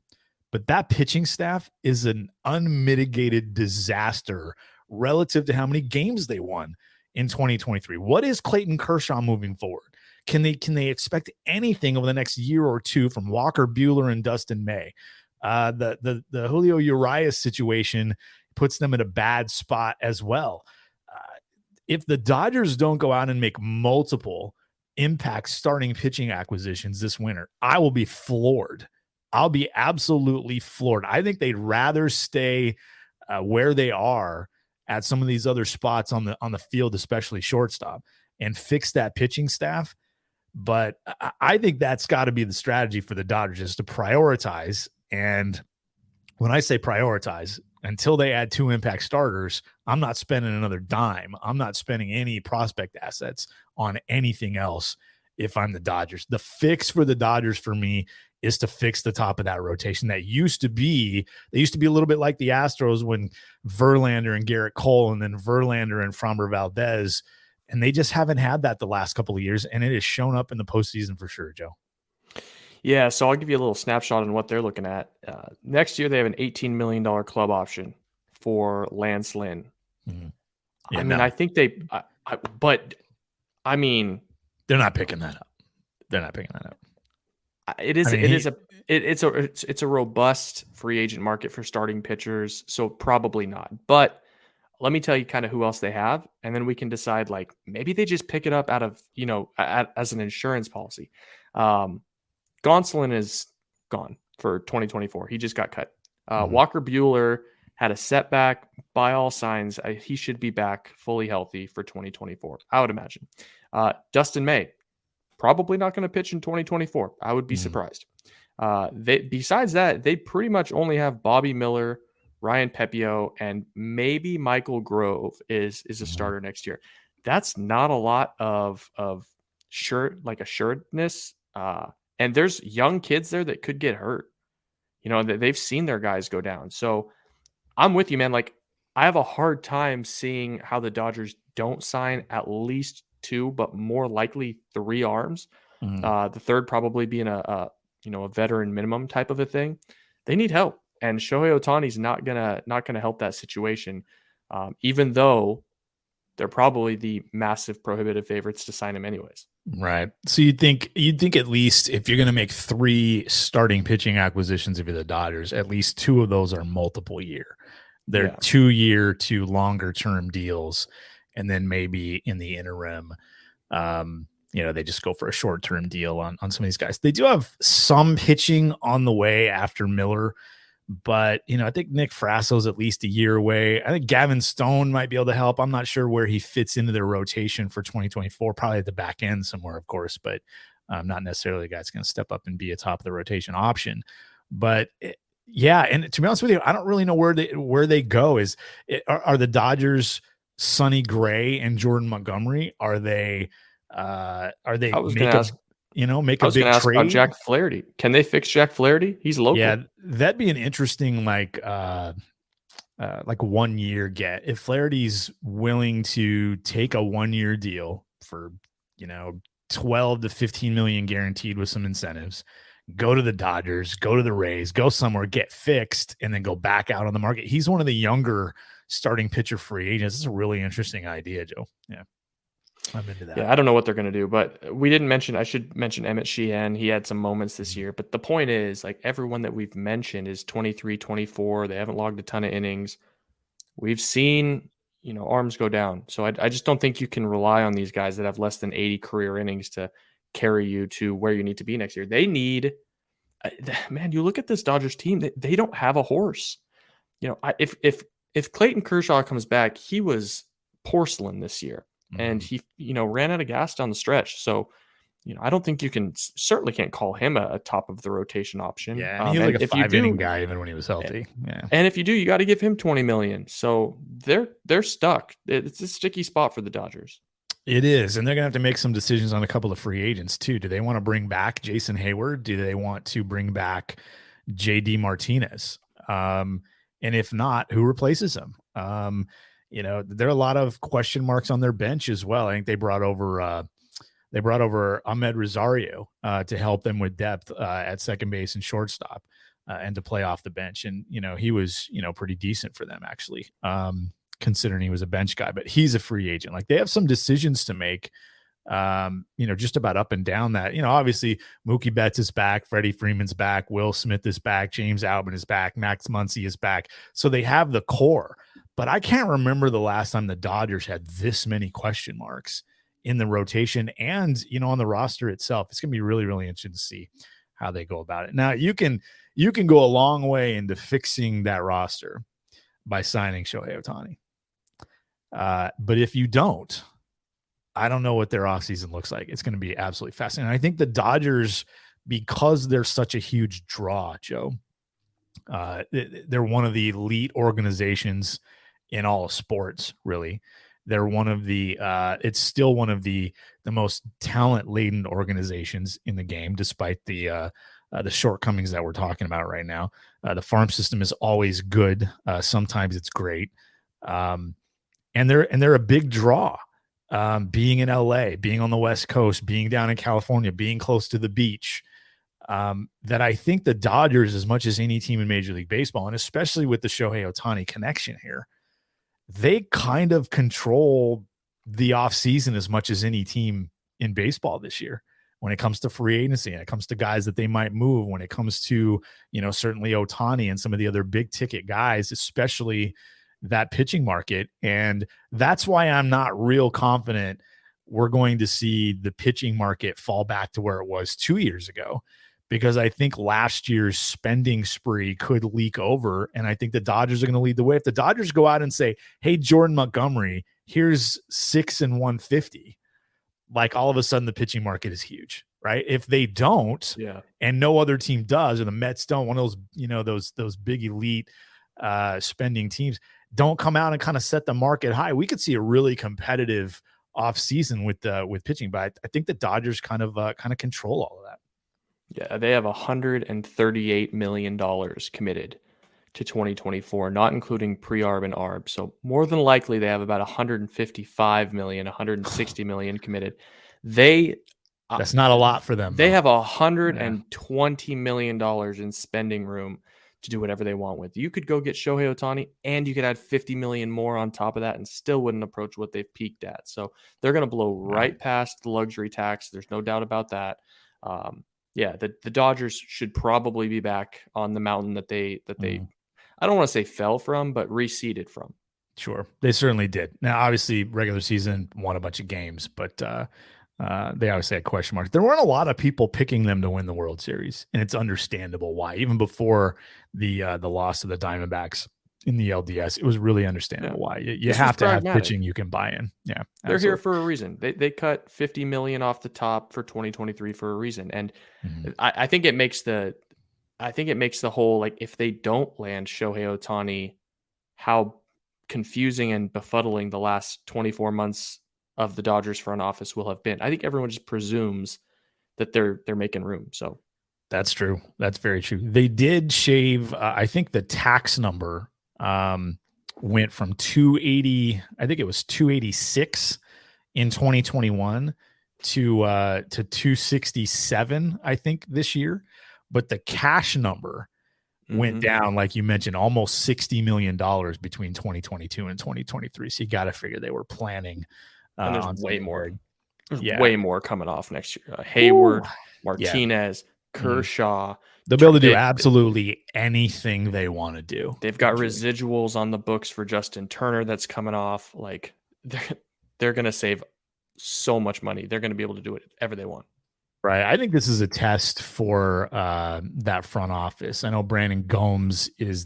But that pitching staff is an unmitigated disaster relative to how many games they won in 2023. What is Clayton Kershaw moving forward? Can they expect anything over the next year or two from Walker Buehler and Dustin May? The Julio Urias situation puts them in a bad spot as well. If the Dodgers don't go out and make multiple impact starting pitching acquisitions this winter, I will be floored. I'll be absolutely floored. I think they'd rather stay where they are at some of these other spots on the field, especially shortstop, and fix that pitching staff. But I think that's got to be the strategy for the Dodgers, is to prioritize. And when I say prioritize, until they add 2 impact starters, I'm not spending another dime. I'm not spending any prospect assets on anything else if I'm the Dodgers. The fix for the Dodgers for me is to fix the top of that rotation. They used to be a little bit like the Astros when Verlander and Garrett Cole and then Verlander and Framber Valdez, and they just haven't had that the last couple of years, and it has shown up in the postseason for sure, Joe. Yeah, so I'll give you a little snapshot on what they're looking at. Next year, they have an $18 million club option for Lance Lynn. Mm-hmm. I think they they're not picking that up. They're not picking that up. It's a robust free agent market for starting pitchers, so probably not. But let me tell you kind of who else they have, and then we can decide, like, maybe they just pick it up out of, as an insurance policy. Gonsolin is gone for 2024. He just got cut. Walker Buehler had a setback. By all signs, he should be back fully healthy for 2024, I would imagine. Dustin May, probably not going to pitch in 2024. I would be surprised. Besides that, they pretty much only have Bobby Miller, Ryan Pepio, and maybe Michael Grove is a starter next year. That's not a lot of assuredness. And there's young kids there that could get hurt. They've seen their guys go down. So I'm with you, man. Like, I have a hard time seeing how the Dodgers don't sign at least 2, but more likely 3 arms. The third probably being a veteran minimum type of a thing. They need help, and Shohei Ohtani's not gonna help that situation. Even though they're probably the massive prohibitive favorites to sign him anyways. Right. So you'd think at least if you're going to make 3 starting pitching acquisitions if you're the Dodgers, at least 2 of those are multiple year. They're 2-year to longer term deals, and then maybe in the interim, they just go for a short-term deal on some of these guys. They do have some pitching on the way after Miller, but, I think Nick Frasso's at least a year away. I think Gavin Stone might be able to help. I'm not sure where he fits into their rotation for 2024, probably at the back end somewhere, of course, but not necessarily a guy that's going to step up and be a top of the rotation option. But and to be honest with you, I don't really know where they go. Are the Dodgers Sonny Gray and Jordan Montgomery? Are they make a big trade? About Jack Flaherty. Can they fix Jack Flaherty? He's local. Yeah, that'd be an interesting 1 year get. If Flaherty's willing to take a 1-year deal for 12 to 15 million guaranteed with some incentives, go to the Dodgers, go to the Rays, go somewhere, get fixed, and then go back out on the market. He's one of the younger starting pitcher free agents. This is a really interesting idea, Joe. Yeah. I'm into that. Yeah, I don't know what they're going to do, but I should mention Emmett Sheehan. He had some moments this year, but the point is, like, everyone that we've mentioned is 23, 24. They haven't logged a ton of innings. We've seen, arms go down. So I just don't think you can rely on these guys that have less than 80 career innings to carry you to where you need to be next year. They need, man, you look at this Dodgers team, they don't have a horse. If Clayton Kershaw comes back, he was porcelain this year. And he, ran out of gas down the stretch. So, I don't think certainly can't call him a top of the rotation option. Yeah, and he was like a 5-inning guy even when he was healthy. Yeah. And if you do, you got to give him $20 million. So they're stuck. It's a sticky spot for the Dodgers. It is, and they're gonna have to make some decisions on a couple of free agents too. Do they want to bring back Jason Hayward? Do they want to bring back JD Martinez? And if not, who replaces him? There are a lot of question marks on their bench as well. I think they brought over Ahmed Rosario to help them with depth at second base and shortstop and to play off the bench. And, he was, pretty decent for them actually, considering he was a bench guy, but he's a free agent. Like, they have some decisions to make, just about up and down that, obviously Mookie Betts is back. Freddie Freeman's back. Will Smith is back. James Outman is back. Max Muncy is back. So they have the core. But I can't remember the last time the Dodgers had this many question marks in the rotation and, on the roster itself. It's going to be really, really interesting to see how they go about it. Now, you can go a long way into fixing that roster by signing Shohei Ohtani. But if you don't, I don't know what their offseason looks like. It's going to be absolutely fascinating. I think the Dodgers, because they're such a huge draw, Joe, they're one of the elite organizations in all of sports, really. They're one of the it's still one of the most talent laden organizations in the game, despite the shortcomings that we're talking about right now. The farm system is always good. Sometimes it's great. And they're a big draw. Being in LA, being on the West Coast, being down in California, being close to the beach, that I think the Dodgers, as much as any team in Major League Baseball, and especially with the Shohei Ohtani connection here, they kind of control the offseason as much as any team in baseball this year when it comes to free agency, and it comes to guys that they might move, when it comes to, certainly Ohtani and some of the other big ticket guys, especially, that pitching market. And that's why I'm not real confident we're going to see the pitching market fall back to where it was 2 years ago, because I think last year's spending spree could leak over. And I think the Dodgers are going to lead the way. If the Dodgers go out and say, hey, Jordan Montgomery, here's 6 and 150, like all of a sudden the pitching market is huge, right? If they don't, and no other team does, or the Mets don't, one of those, those big elite spending teams don't come out and kind of set the market high, we could see a really competitive off season with pitching. But I think the Dodgers kind of control all of that. Yeah, they have $138 million committed to 2024, not including pre-arb and arb. So more than likely they have about 155 million, 160 million committed. That's not a lot for them. They have $120 million in spending room to do whatever they want with. You could go get Shohei Ohtani and you could add 50 million more on top of that and still wouldn't approach what they've peaked at. So they're going to blow right past the luxury tax. There's no doubt about that. The Dodgers should probably be back on the mountain that they I don't want to say fell from, but reseeded from. Sure. They certainly did. Now, obviously, regular season won a bunch of games, but they obviously had question marks. There weren't a lot of people picking them to win the World Series, and it's understandable why. Even before the loss to the Diamondbacks in the LDS, it was really understandable why. You have to have pitching you can buy in. Yeah, they're here for a reason. They cut 50 million off the top for 2023 for a reason, and I think it makes the whole, like, if they don't land Shohei Ohtani, how confusing and befuddling the last 24 months of the Dodgers front office will have been. I think everyone just presumes that they're making room. So that's true. That's very true. They did shave. I think the tax number went from 280. I think it was 286 in 2021 to 267. I think this year, but the cash number went down, like you mentioned, almost $60 million between 2022 and 2023. So you got to figure they were planning. And there's way more. There's way more coming off next year. Hayward, Martinez, Kershaw. They'll be able to do absolutely anything they want to do. They've got residuals on the books for Justin Turner that's coming off. Like, they're going to save so much money. They're going to be able to do whatever they want. Right. I think this is a test for that front office. I know Brandon Gomes is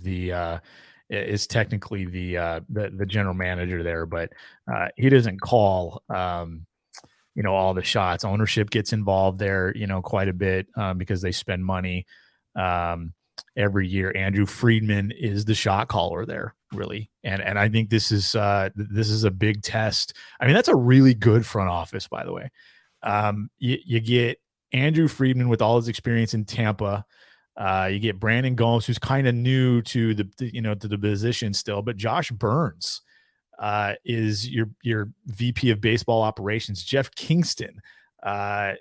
technically the general manager there, but he doesn't call all the shots. Ownership gets involved there, quite a bit because they spend money every year. Andrew Friedman is the shot caller there, really, and I think this is a big test. I mean, that's a really good front office, by the way. You get Andrew Friedman with all his experience in Tampa. You get Brandon Gomes, who's kind of new to the position still, but Josh Burns is your VP of baseball operations. Jeff Kingston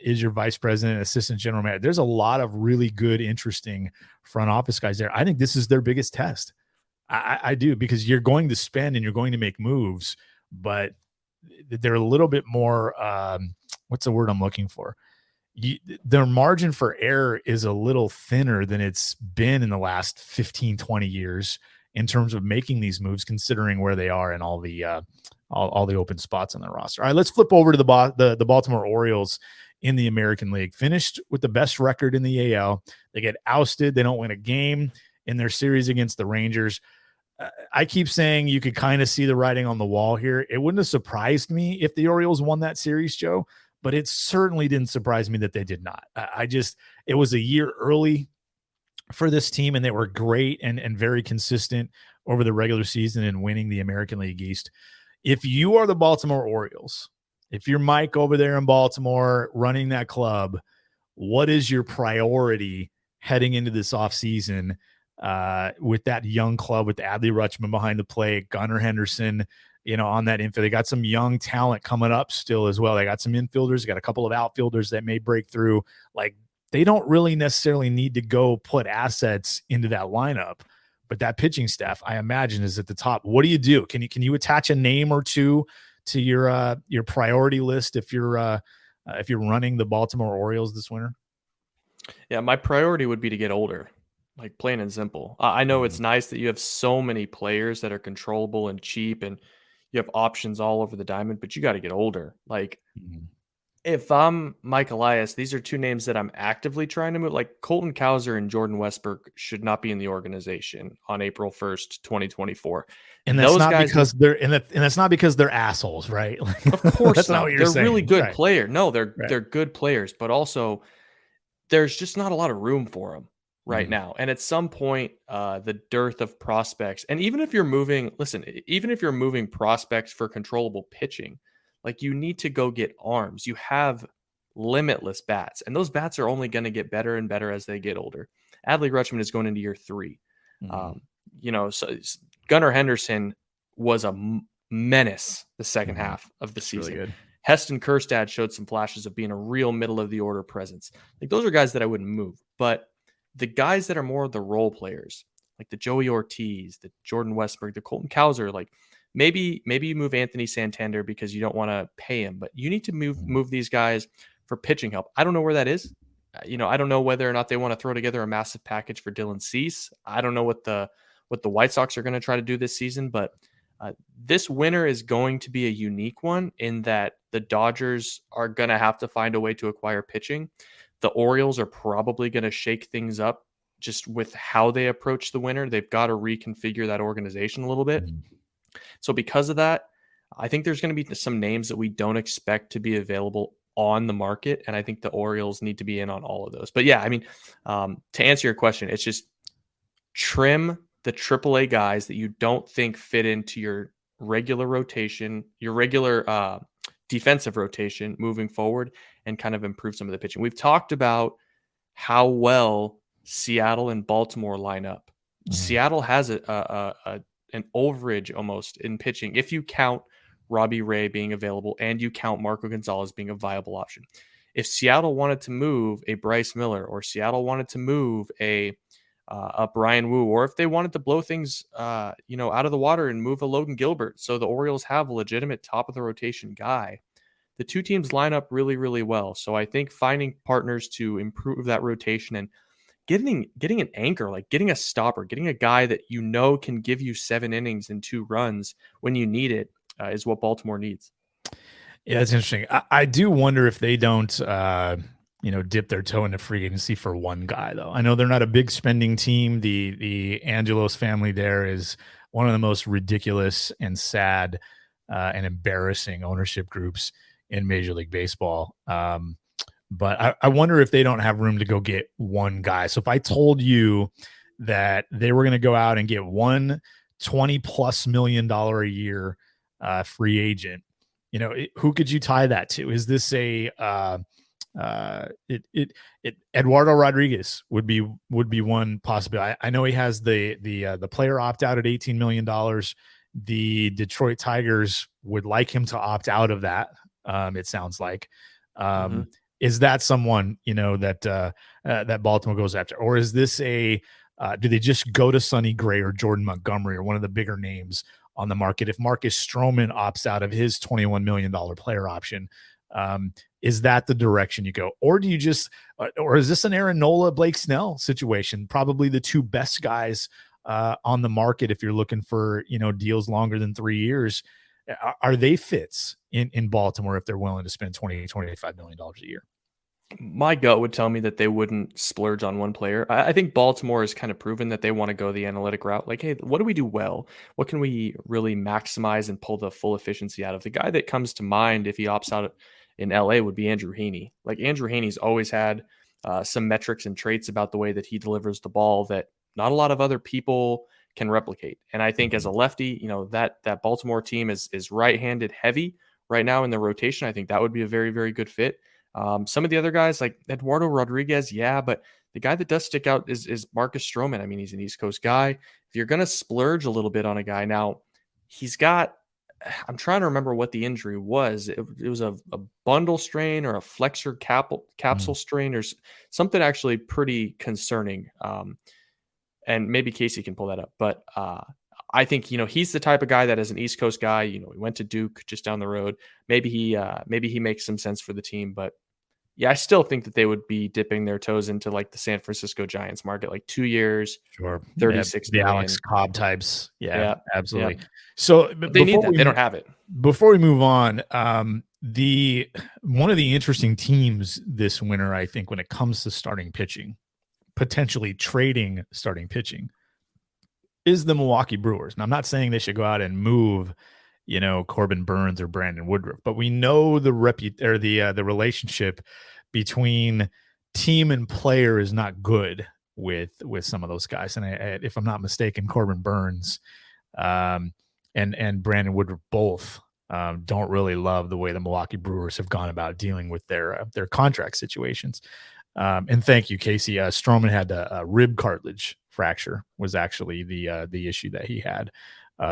is your vice president, assistant general manager. There's a lot of really good, interesting front office guys there. I think this is their biggest test. I do, because you're going to spend and you're going to make moves, but they're a little bit more, what's the word I'm looking for? Their margin for error is a little thinner than it's been in the last 15, 20 years in terms of making these moves, considering where they are and all the open spots on the roster. All right, let's flip over to the Baltimore Orioles in the American League. Finished with the best record in the AL. They get ousted. They don't win a game in their series against the Rangers. I keep saying you could kind of see the writing on the wall here. It wouldn't have surprised me if the Orioles won that series, Joe, but it certainly didn't surprise me that they did not. It was a year early for this team, and they were great and very consistent over the regular season and winning the American League East. If you are the Baltimore Orioles, if you're Mike over there in Baltimore running that club, what is your priority heading into this offseason with that young club, with Adley Rutschman behind the plate, Gunnar Henderson, on that infield? They got some young talent coming up still as well. They got some infielders, got a couple of outfielders that may break through. Like, they don't really necessarily need to go put assets into that lineup, but that pitching staff, I imagine, is at the top. What do you do? Can you attach a name or two to your priority list if you're running the Baltimore Orioles this winter? Yeah, my priority would be to get older. like plain and simple. I know it's nice that you have so many players that are controllable and cheap, and you have options all over the diamond, but you got to get older. Like, Mhm. if I'm Mike Elias, these are two names that I'm actively trying to move. Like Colton Cowser and Jordan Westbrook should not be in the organization on April 1st, 2024. And that's Those not guys, because that's not because they're assholes, right? Like, of course that's not not. what you're They're really saying. good Right. player. No, they're Right. they're good players, but also there's just not a lot of room for them right Mhm. now. And at some point, the dearth of prospects, and even if you're moving, listen, even if you're moving prospects for controllable pitching, like you need to go get arms. You have limitless bats, and those bats are only going to get better and better as they get older. Adley Rutschman is going into year 3. Mhm. Um, Gunnar Henderson was a menace the second Mhm. half of the It's really season. good. Heston Kjerstad showed some flashes of being a real middle of the order presence. Like those are guys that I wouldn't move, but the guys that are more of the role players, like the Joey Ortiz, the Jordan Westbrook, the Colton Cowser, like maybe you move Anthony Santander because you don't want to pay him, but you need to Mhm. move these guys for pitching help. I don't know where that is. I don't know whether or not they want to throw together a massive package for Dylan Cease. I don't know what the White Sox are going to try to do this season, but this winter is going to be a unique one in that the Dodgers are going to have to find a way to acquire pitching. The Orioles are probably going to shake things up just with how they approach the winter. They've got to reconfigure that organization a little bit. Mhm. So because of that, I think there's going to be some names that we don't expect to be available on the market, and I think the Orioles need to be in on all of those. But yeah, I mean, to answer your question, it's just trim the AAA guys that you don't think fit into your regular rotation, your regular defensive rotation moving forward, and kind of improve some of the pitching. We've talked about how well Seattle and Baltimore line up. Mhm. Seattle has an overage almost in pitching if you count Robbie Ray being available and you count Marco Gonzalez being a viable option. If Seattle wanted to move a Bryce Miller, or Seattle wanted to move a Brian Wu, or if they wanted to blow things out of the water and move a Logan Gilbert, so the Orioles have a legitimate top of the rotation guy, the two teams line up really, really well. So I think finding partners to improve that rotation and getting an anchor, like getting a stopper, getting a guy that can give you 7 innings and 2 runs when you need it, is what Baltimore needs. Yeah, it's interesting. I do wonder if they don't, dip their toe into free agency for one guy, though. I know they're not a big spending team. The Angelos family there is one of the most ridiculous and sad and embarrassing ownership groups in Major League Baseball. But I wonder if they don't have room to go get one guy. So if I told you that they were going to go out and get one $20+ million a year free agent, who could you tie that to? Is this a Eduardo Rodriguez would be one possibility. I know he has the player opt out at $18 million. The Detroit Tigers would like him to opt out of that. It sounds like. Mm-hmm. Is that someone that Baltimore goes after, or is this do they just go to Sonny Gray or Jordan Montgomery or one of the bigger names on the market? If Marcus Stroman opts out of his $21 million player option, is that the direction you go, or do you just, or is this an Aaron Nola, Blake Snell situation? Probably the two best guys on the market if you're looking for deals longer than 3 years. Are they fits in Baltimore if they're willing to spend $20-25 million a year? My gut would tell me that they wouldn't splurge on one player. I think Baltimore has kind of proven that they want to go the analytic route. Like, hey, what do we do well? What can we really maximize and pull the full efficiency out of? The guy that comes to mind if he opts out in LA would be Andrew Heaney. Like, Andrew Heaney's always had some metrics and traits about the way that he delivers the ball that not a lot of other people can replicate. And I think as a lefty, that Baltimore team is right-handed heavy right now in the rotation. I think that would be a very, very good fit. Some of the other guys like Eduardo Rodriguez, yeah, but the guy that does stick out is Marcus Stroman. I mean, he's an East Coast guy. If you're going to splurge a little bit on a guy now, I'm trying to remember what the injury was. It was a bundle strain or a flexor capsule strain or something actually pretty concerning. And maybe Casey can pull that up, but I think, he's the type of guy that as an East Coast guy, he went to Duke just down the road. Maybe he makes some sense for the team, but yeah, I still think that they would be dipping their toes into like the San Francisco Giants market, like 2 years, Sure. 36 The million. Alex Cobb types. Yeah, Yeah, yeah. absolutely. So But they need that. They don't have it. before we move on, the one of the interesting teams this winter, I think, when it comes to starting pitching, potentially trading starting pitching, is the Milwaukee Brewers. Now, I'm not saying they should go out and move, Corbin Burns or Brandon Woodruff, but we know the relationship between team and player is not good with some of those guys. And if I'm not mistaken, Corbin Burns and Brandon Woodruff both don't really love the way the Milwaukee Brewers have gone about dealing with their contract situations. And thank you, Casey. Stroman had a rib cartilage fracture was actually the issue that he had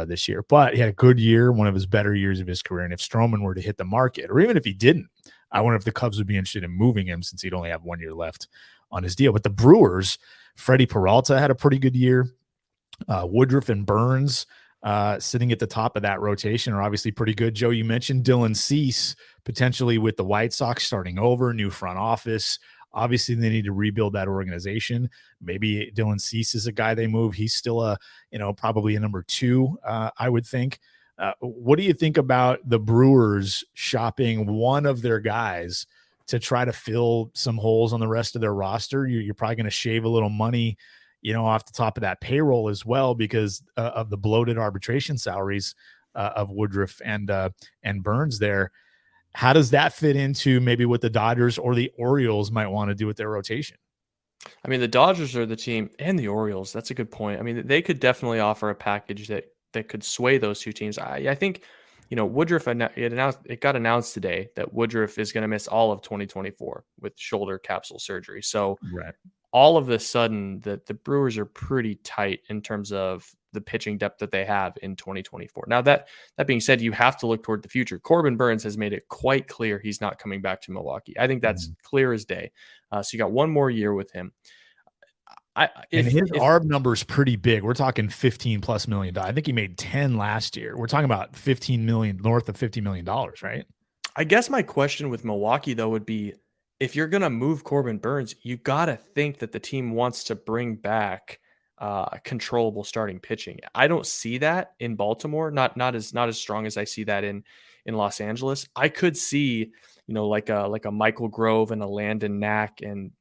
this year. But he had a good year, one of his better years of his career. And if Stroman were to hit the market, or even if he didn't, I wonder if the Cubs would be interested in moving him since he'd only have 1 year left on his deal. But the Brewers, Freddie Peralta had a pretty good year. Woodruff and Burns sitting at the top of that rotation are obviously pretty good. Joe, you mentioned Dylan Cease potentially with the White Sox starting over, new front office. Obviously, they need to rebuild that organization. Maybe Dylan Cease is a guy they move. He's still probably a number 2, I would think. What do you think about the Brewers shopping one of their guys to try to fill some holes on the rest of their roster? You're probably going to shave a little money, off the top of that payroll as well because of the bloated arbitration salaries of Woodruff and Burns there. How does that fit into maybe what the Dodgers or the Orioles might want to do with their rotation? I mean, the Dodgers are the team, and the Orioles. That's a good point. I mean, they could definitely offer a package that could sway those two teams. I think, Woodruff, it got announced today that Woodruff is going to miss all of 2024 with shoulder capsule surgery. So right. All of a sudden, the Brewers are pretty tight in terms of the pitching depth that they have in 2024. Now, that being said, you have to look toward the future. Corbin Burns has made it quite clear he's not coming back to Milwaukee. I think that's clear as day. So you got 1 more year with him. His ARB number is pretty big. We're talking $15+ million. I think he made 10 last year. We're talking about 15 million, north of $50 million, right? I guess my question with Milwaukee, though, would be if you're going to move Corbin Burns, you got to think that the team wants to bring back controllable starting pitching. I don't see that in Baltimore, not as strong as I see that in Los Angeles. I could see, like a Michael Grove and a Landon Knack and,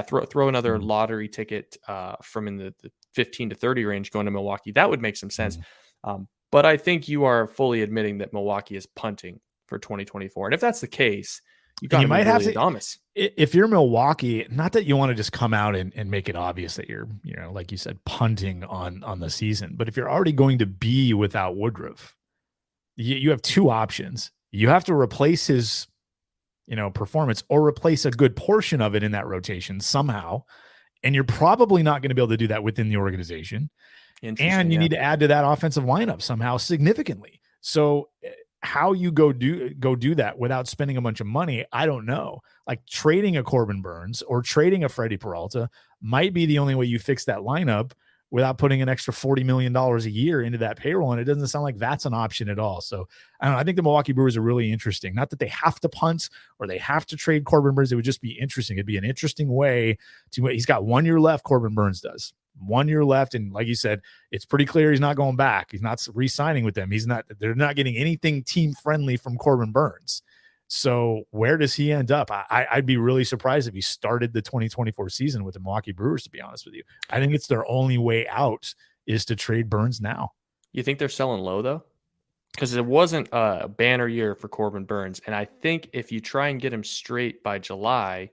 throw another lottery ticket from in the 15 to 30 range going to Milwaukee. That would make some sense. But I think you are fully admitting that Milwaukee is punting for 2024. And if that's the case, you might have to Adames. If you're Milwaukee, not that you want to just come out and make it obvious that you're, like you said, punting on the season, but if you're already going to be without Woodruff, you have 2 options. You have to replace his, performance or replace a good portion of it in that rotation somehow. And you're probably not going to be able to do that within the organization. And you need to add to that offensive lineup somehow significantly. So how you go do that without spending a bunch of money, I don't know. Like trading a Corbin Burns or trading a Freddie Peralta might be the only way you fix that lineup without putting an extra $40 million a year into that payroll. And it doesn't sound like that's an option at all. So I don't know. I think the Milwaukee Brewers are really interesting. Not that they have to punt or they have to trade Corbin Burns. It would just be interesting. It'd be an interesting way he's got 1 year left. Corbin Burns does 1 year left. And like you said, it's pretty clear he's not going back. He's not re-signing with them. They're not getting anything team friendly from Corbin Burns. So where does he end up? I'd be really surprised if he started the 2024 season with the Milwaukee Brewers, to be honest with you. I think it's their only way out is to trade Burns now. You think they're selling low, though? Because it wasn't a banner year for Corbin Burns. And I think if you try and get him straight by July,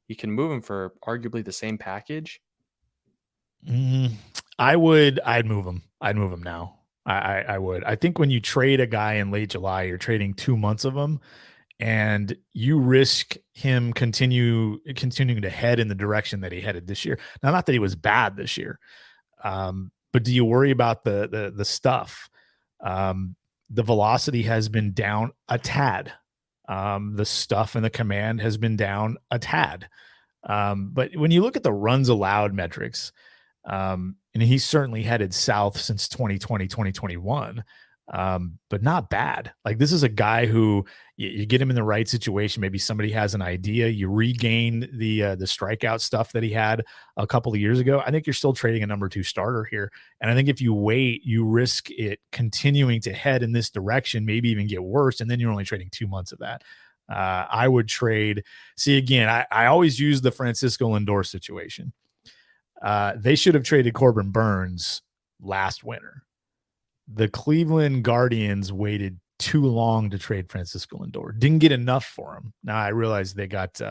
you can move him for arguably the same package. I'd move him. I'd move him now. I would. I think when you trade a guy in late July, you're trading 2 months of him. And you risk him continuing to head in the direction that he headed this year. Now, not that he was bad this year, but do you worry about the stuff? The velocity has been down a tad. The stuff and the command has been down a tad. But when you look at the runs allowed metrics, and he's certainly headed south since 2020, 2021. but not bad. Like, this is a guy who you get him in the right situation. Maybe somebody has an idea. You regain the strikeout stuff that he had a couple of years ago. I think you're still trading a number 2 starter here. And I think if you wait, you risk it continuing to head in this direction, maybe even get worse. And then you're only trading 2 months of that. I would trade. See, again, I always use the Francisco Lindor situation. They should have traded Corbin Burns last winter. The Cleveland Guardians waited too long to trade Francisco Lindor. Didn't get enough for him. Now I realize they got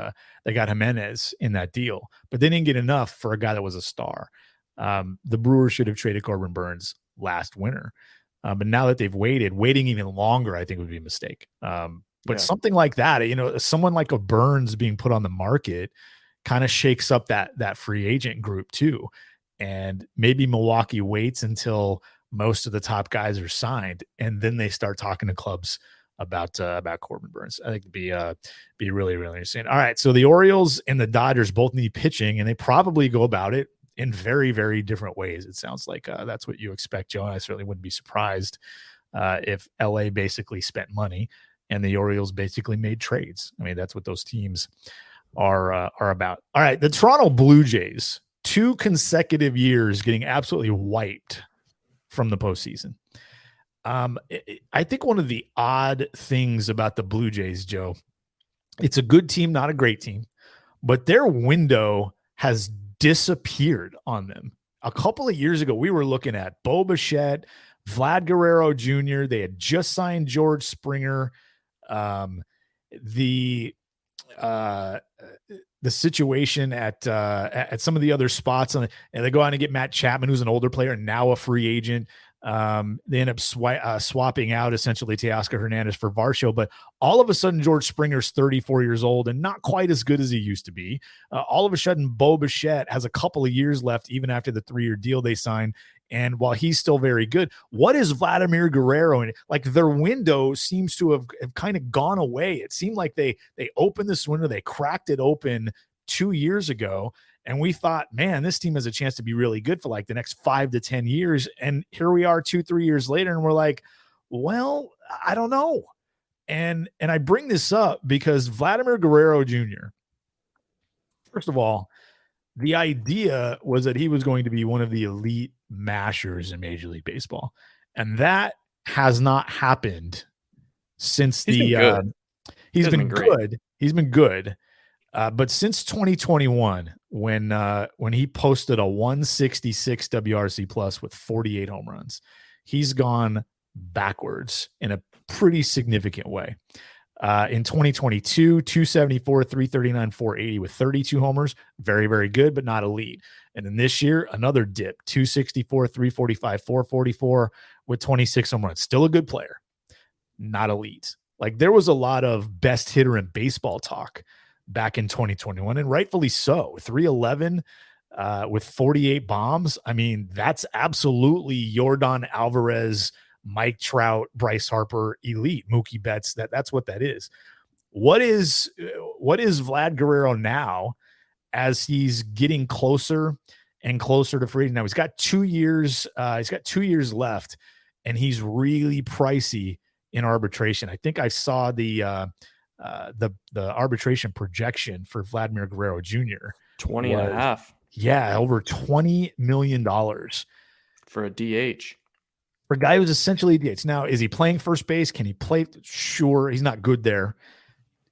Jimenez in that deal, but they didn't get enough for a guy that was a star. The Brewers should have traded Corbin Burns last winter. But now that they've waiting even longer, I think would be a mistake. But something like that, someone like a Burns being put on the market kind of shakes up that free agent group too. And maybe Milwaukee waits until most of the top guys are signed, and then they start talking to clubs about Corbin Burns. I think it'd be really, really interesting. All right, so the Orioles and the Dodgers both need pitching, and they probably go about it in very, very different ways. It sounds like that's what you expect, Joe, and I certainly wouldn't be surprised if LA basically spent money and the Orioles basically made trades. I mean, that's what those teams are about. All right, the Toronto Blue Jays, 2 consecutive years getting absolutely wiped from the postseason. I think one of the odd things about the Blue Jays, Joe, it's a good team, not a great team, but their window has disappeared on them. A couple of years ago, we were looking at Bo Bichette, Vlad Guerrero Jr. They had just signed George Springer. The situation at some of the other spots and they go out and get Matt Chapman, who's an older player and now a free agent. They end up swapping out essentially Teoscar Hernandez for Varsho, but all of a sudden George Springer's 34 years old and not quite as good as he used to be. All of a sudden Bo Bichette has a couple of years left even after the 3-year deal they signed. And while he's still very good, what is Vladimir Guerrero? And like, their window seems to have kind of gone away. It seemed like they opened this window, they cracked it open 2 years ago. And we thought, man, this team has a chance to be really good for like the next 5 to 10 years. And here we are 2-3 years later. And we're like, well, I don't know. And I bring this up because Vladimir Guerrero Jr., first of all, the idea was that he was going to be one of the elite mashers in Major League Baseball. And that has not happened since he's been good. He's been good. But since 2021, when he posted a 166 WRC plus with 48 home runs, he's gone backwards in a pretty significant way. In 2022, 274, 339, 480 with 32 homers. Very, very good, but not elite. And then this year, another dip, 264, 345, 444 with 26 home runs. Still a good player, not elite. Like, there was a lot of best hitter in baseball talk back in 2021, and rightfully so. 311 with 48 bombs. I mean, that's absolutely Yordan Alvarez, Mike Trout, Bryce Harper, elite. Mookie Betts, that's what that is. What is Vlad Guerrero now as he's getting closer and closer to free? Now he's got 2 years. He's got 2 years left, and he's really pricey in arbitration. I think I saw the arbitration projection for Vladimir Guerrero Jr. 20 and a half. Yeah, over $20 million for a DH. For a guy who's essentially a DH. Now, is he playing first base? Can he play? Sure, he's not good there.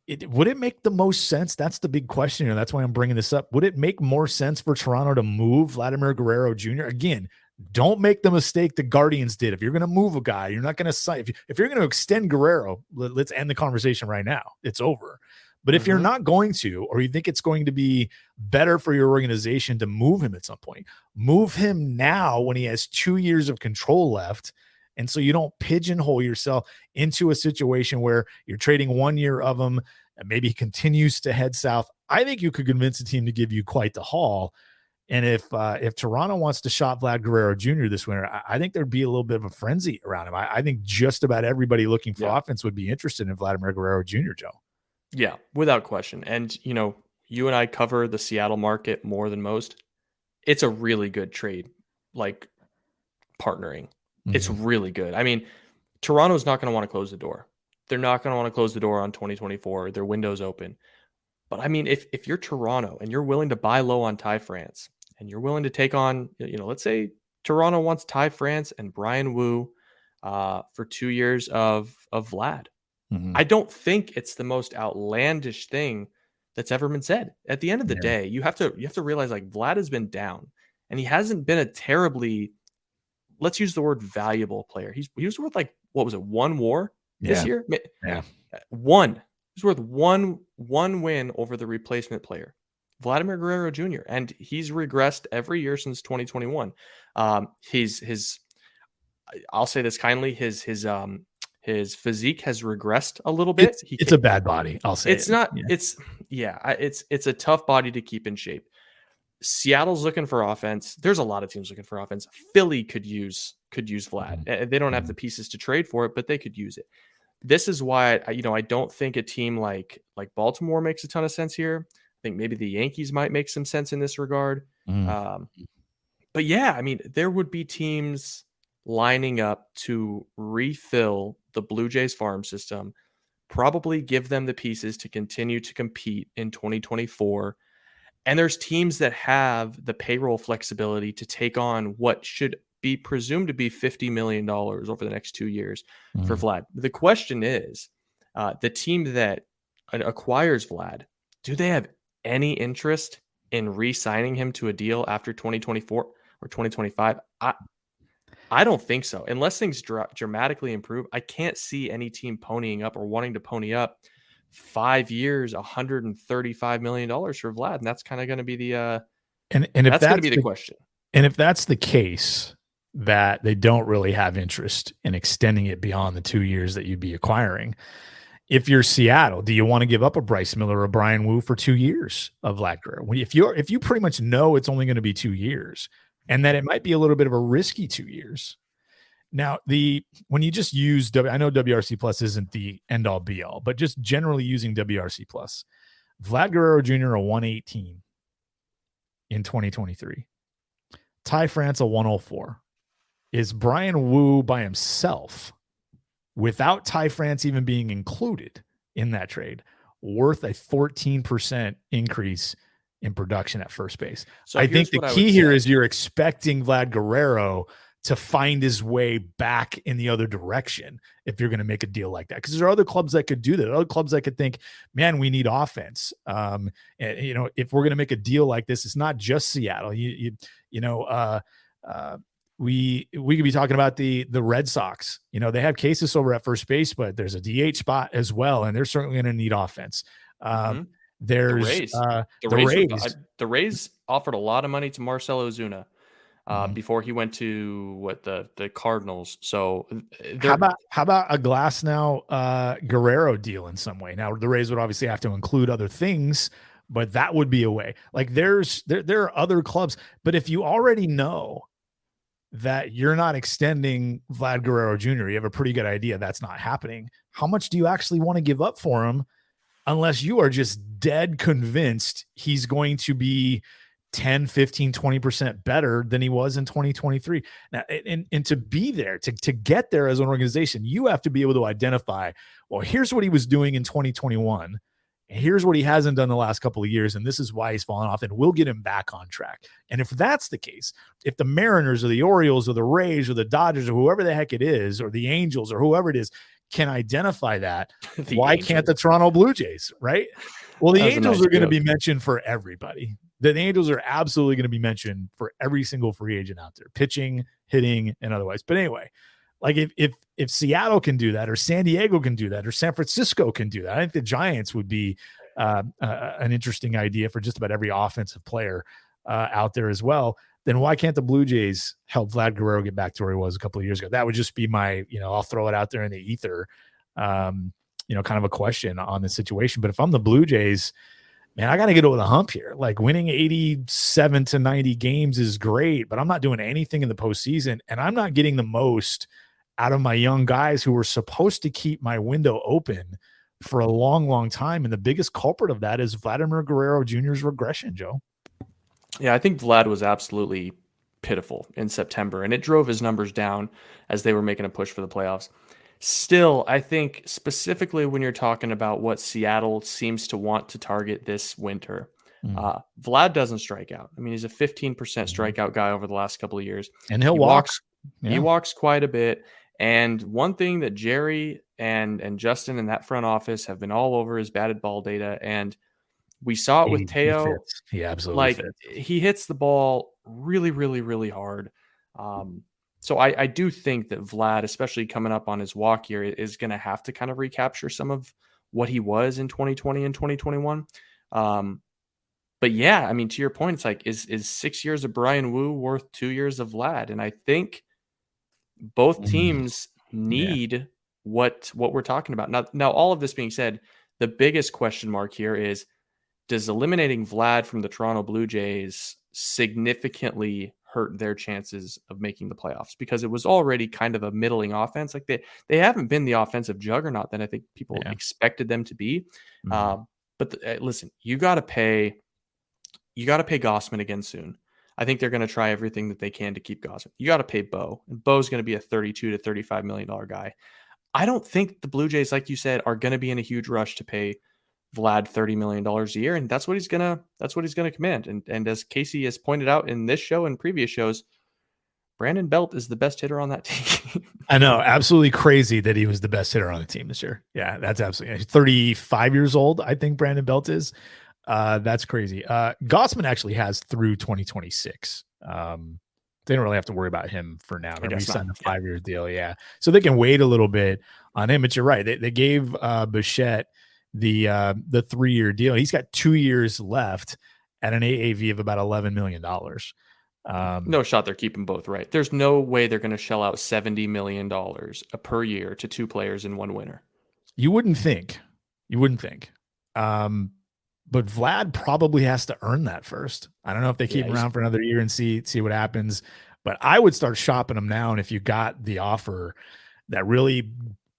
Would it make the most sense? That's the big question here. That's why I'm bringing this up. Would it make more sense for Toronto to move Vladimir Guerrero Jr.? Again, don't make the mistake the Guardians did. If you're going to move a guy, you're not going to sign. If you're going to extend Guerrero, let's end the conversation right now. It's over. But if you're not going to, or you think it's going to be better for your organization to move him at some point, move him now when he has 2 years of control left. And so you don't pigeonhole yourself into a situation where you're trading 1 year of him and maybe he continues to head south. I think you could convince a team to give you quite the haul. And if Toronto wants to shop Vlad Guerrero Jr. this winter, I think there'd be a little bit of a frenzy around him. I think just about everybody looking for offense would be interested in Vladimir Guerrero Jr., Joe. Yeah, without question. And, you and I cover the Seattle market more than most. It's a really good trade, like partnering. It's really good. I mean, Toronto's not going to want to close the door. They're not going to want to close the door on 2024. Their window's open. But I mean, if you're Toronto and you're willing to buy low on Ty France and you're willing to take on, let's say Toronto wants Ty France and Brian Wu for 2 years of Vlad. Mhm. I don't think it's the most outlandish thing that's ever been said. At the end of the day, you have to realize like Vlad has been down and he hasn't been a terribly, let's use the word valuable player. He was worth like, what was it? 1 WAR this year? Yeah. One. He's worth one win over the replacement player, Vladimir Guerrero Jr. And he's regressed every year since 2021. I'll say this kindly, his physique has regressed a little bit. It's a bad body. I'll say it's not. Yeah. It's a tough body to keep in shape. Seattle's looking for offense. There's a lot of teams looking for offense. Philly could use Vlad. They don't have the pieces to trade for it, but they could use it. This is why I don't think a team like Baltimore makes a ton of sense here. I think maybe the Yankees might make some sense in this regard. But yeah, I mean, there would be teams lining up to refill the Blue Jays farm system, probably give them the pieces to continue to compete in 2024. And there's teams that have the payroll flexibility to take on what should be presumed to be $50 million over the next 2 years for Vlad. The question is, the team that acquires Vlad, do they have any interest in re-signing him to a deal after 2024 or 2025? I don't think so. Unless things dramatically improve, I can't see any team ponying up or wanting to pony up 5 years, $135 million for Vlad. And that's kind of going to be the that's going to be the question. And if that's the case, that they don't really have interest in extending it beyond the 2 years that you'd be acquiring. If you're Seattle, do you want to give up a Bryce Miller or a Brian Wu for 2 years of Vlad Guerrero? If you pretty much know it's only going to be 2 years and that it might be a little bit of a risky 2 years. Now, when you just use I know WRC Plus isn't the end all be all, but just generally using WRC Plus, Vlad Guerrero Jr. a 118 in 2023, Ty France a 104. Is Brian Wu by himself, without Ty France even being included in that trade, worth a 14% increase in production at first base? So I think the key here is you're expecting Vlad Guerrero to find his way back in the other direction if you're going to make a deal like that. Because there are other clubs that could do that. Other clubs that could think, man, we need offense. And, if we're going to make a deal like this, it's not just Seattle. We could be talking about the Red Sox. They have cases over at first base, but there's a DH spot as well, and they're certainly going to need offense. There's the Rays offered a lot of money to Marcell Ozuna before he went to the Cardinals. So how about a Glass now Guerrero deal in some way? Now the Rays would obviously have to include other things, but that would be a way. Like there are other clubs, but if you already know that you're not extending Vlad Guerrero Jr., you have a pretty good idea that's not happening. How much do you actually want to give up for him unless you are just dead convinced he's going to be 10, 15, 20% better than he was in 2023? Now, and to be there, to get there as an organization, you have to be able to identify, well, here's what he was doing in 2021. Here's what he hasn't done the last couple of years, and this is why he's fallen off, and we'll get him back on track. And if that's the case, if the Mariners or the Orioles or the Rays or the Dodgers or whoever the heck it is, or the Angels or whoever it is, can identify that, why can't the Toronto Blue Jays, right? Well, the Angels are going to be mentioned for everybody. The Angels are absolutely going to be mentioned for every single free agent out there, pitching, hitting, and otherwise. But anyway, like if Seattle can do that, or San Diego can do that, or San Francisco can do that, I think the Giants would be an interesting idea for just about every offensive player out there as well. Then why can't the Blue Jays help Vlad Guerrero get back to where he was a couple of years ago? That would just be my, I'll throw it out there in the ether, kind of a question on the situation. But if I'm the Blue Jays, man, I got to get over the hump here. Like winning 87 to 90 games is great, but I'm not doing anything in the postseason, and I'm not getting the most out of my young guys who were supposed to keep my window open for a long, long time. And the biggest culprit of that is Vladimir Guerrero Jr.'s regression, Joe. Yeah, I think Vlad was absolutely pitiful in September, and it drove his numbers down as they were making a push for the playoffs. Still, I think specifically when you're talking about what Seattle seems to want to target this winter, Vlad doesn't strike out. I mean, he's a 15% strikeout guy over the last couple of years. And he'll He walk. walks, Yeah. he walks quite a bit. And one thing that Jerry and Justin and that front office have been all over is batted ball data. And we saw it with He Teo. fits. He absolutely Like fits. he hits the ball really, really, really hard. So I do think that Vlad, especially coming up on his walk year, is going to have to kind of recapture some of what he was in 2020 and 2021. But yeah, I mean, to your point, it's like, is 6 years of Brian Wu worth 2 years of Vlad? And I think both teams need what we're talking about. Now, all of this being said, the biggest question mark here is, does eliminating Vlad from the Toronto Blue Jays significantly hurt their chances of making the playoffs? Because it was already kind of a middling offense. Like they haven't been the offensive juggernaut that I think people expected them to be. But listen, you got to pay Gossman again soon. I think they're going to try everything that they can to keep Gossman. You got to pay Bo, and Bo's going to be a $32 to $35 million guy. I don't think the Blue Jays, like you said, are going to be in a huge rush to pay Vlad $30 million a year, and that's what he's gonna command. And as Casey has pointed out in this show and previous shows, Brandon Belt is the best hitter on that team. I know, absolutely crazy that he was the best hitter on the team this year. Yeah, that's absolutely 35 years old. I think Brandon Belt is. That's crazy. Gossman actually has through 2026. They don't really have to worry about him for now. Remember, he signed a 5-year deal. Yeah, so they can wait a little bit on him. But you're right. They gave Bichette the 3-year deal. He's got 2 years left at an AAV of about $11 million. No shot they're keeping both, right? There's no way they're going to shell out $70 million per year to 2 players in one winter. You wouldn't think. But Vlad probably has to earn that first. I don't know if they keep him around for another year and see what happens, but I would start shopping him now. And if you got the offer that really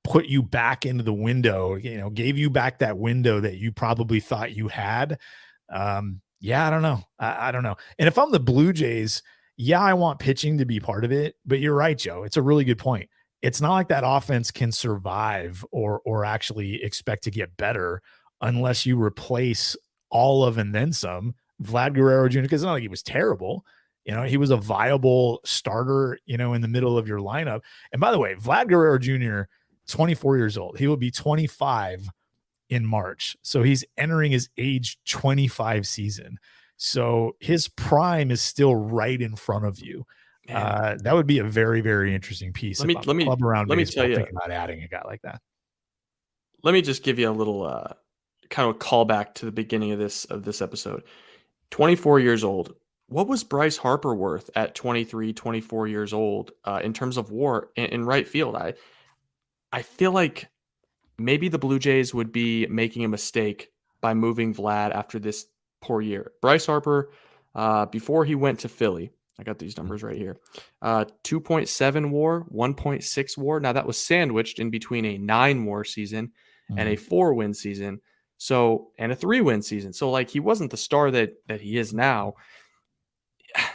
put you back into the window, gave you back that window that you probably thought you had. I don't know. I don't know. And if I'm the Blue Jays, I want pitching to be part of it, but you're right, Joe. It's a really good point. It's not like that offense can survive or actually expect to get better unless you replace all of and then some Vlad Guerrero Jr. Because it's not like he was terrible. He was a viable starter, in the middle of your lineup. And by the way, Vlad Guerrero Jr., 24 years old. He will be 25 in March. So he's entering his age 25 season. So his prime is still right in front of you. That would be a very, very interesting piece. Let me tell you, thinking about adding a guy like that. Let me just give you a little kind of a callback to the beginning of this episode. 24 years old. What was Bryce Harper worth at 23, 24 years old in terms of WAR in right field? I feel like maybe the Blue Jays would be making a mistake by moving Vlad after this poor year. Bryce Harper, before he went to Philly, I got these numbers right here, 2.7 WAR, 1.6 WAR. Now that was sandwiched in between a 9 WAR season and a 4-win season. So, and a 3-win season. So like he wasn't the star that he is now.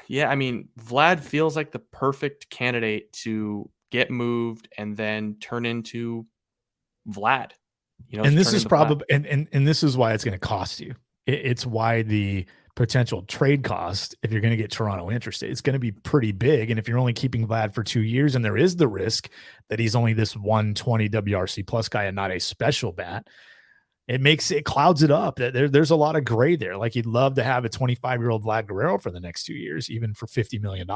Yeah, I mean, Vlad feels like the perfect candidate to get moved and then turn into Vlad. And this is probably and this is why it's going to cost you. It's why the potential trade cost, if you're going to get Toronto interested, it's going to be pretty big. And if you're only keeping Vlad for 2 years, and there is the risk that he's only this 120 WRC plus guy and not a special bat, it clouds it up. There's a lot of gray there. Like you'd love to have a 25-year-old Vlad Guerrero for the next 2 years, even for $50 million.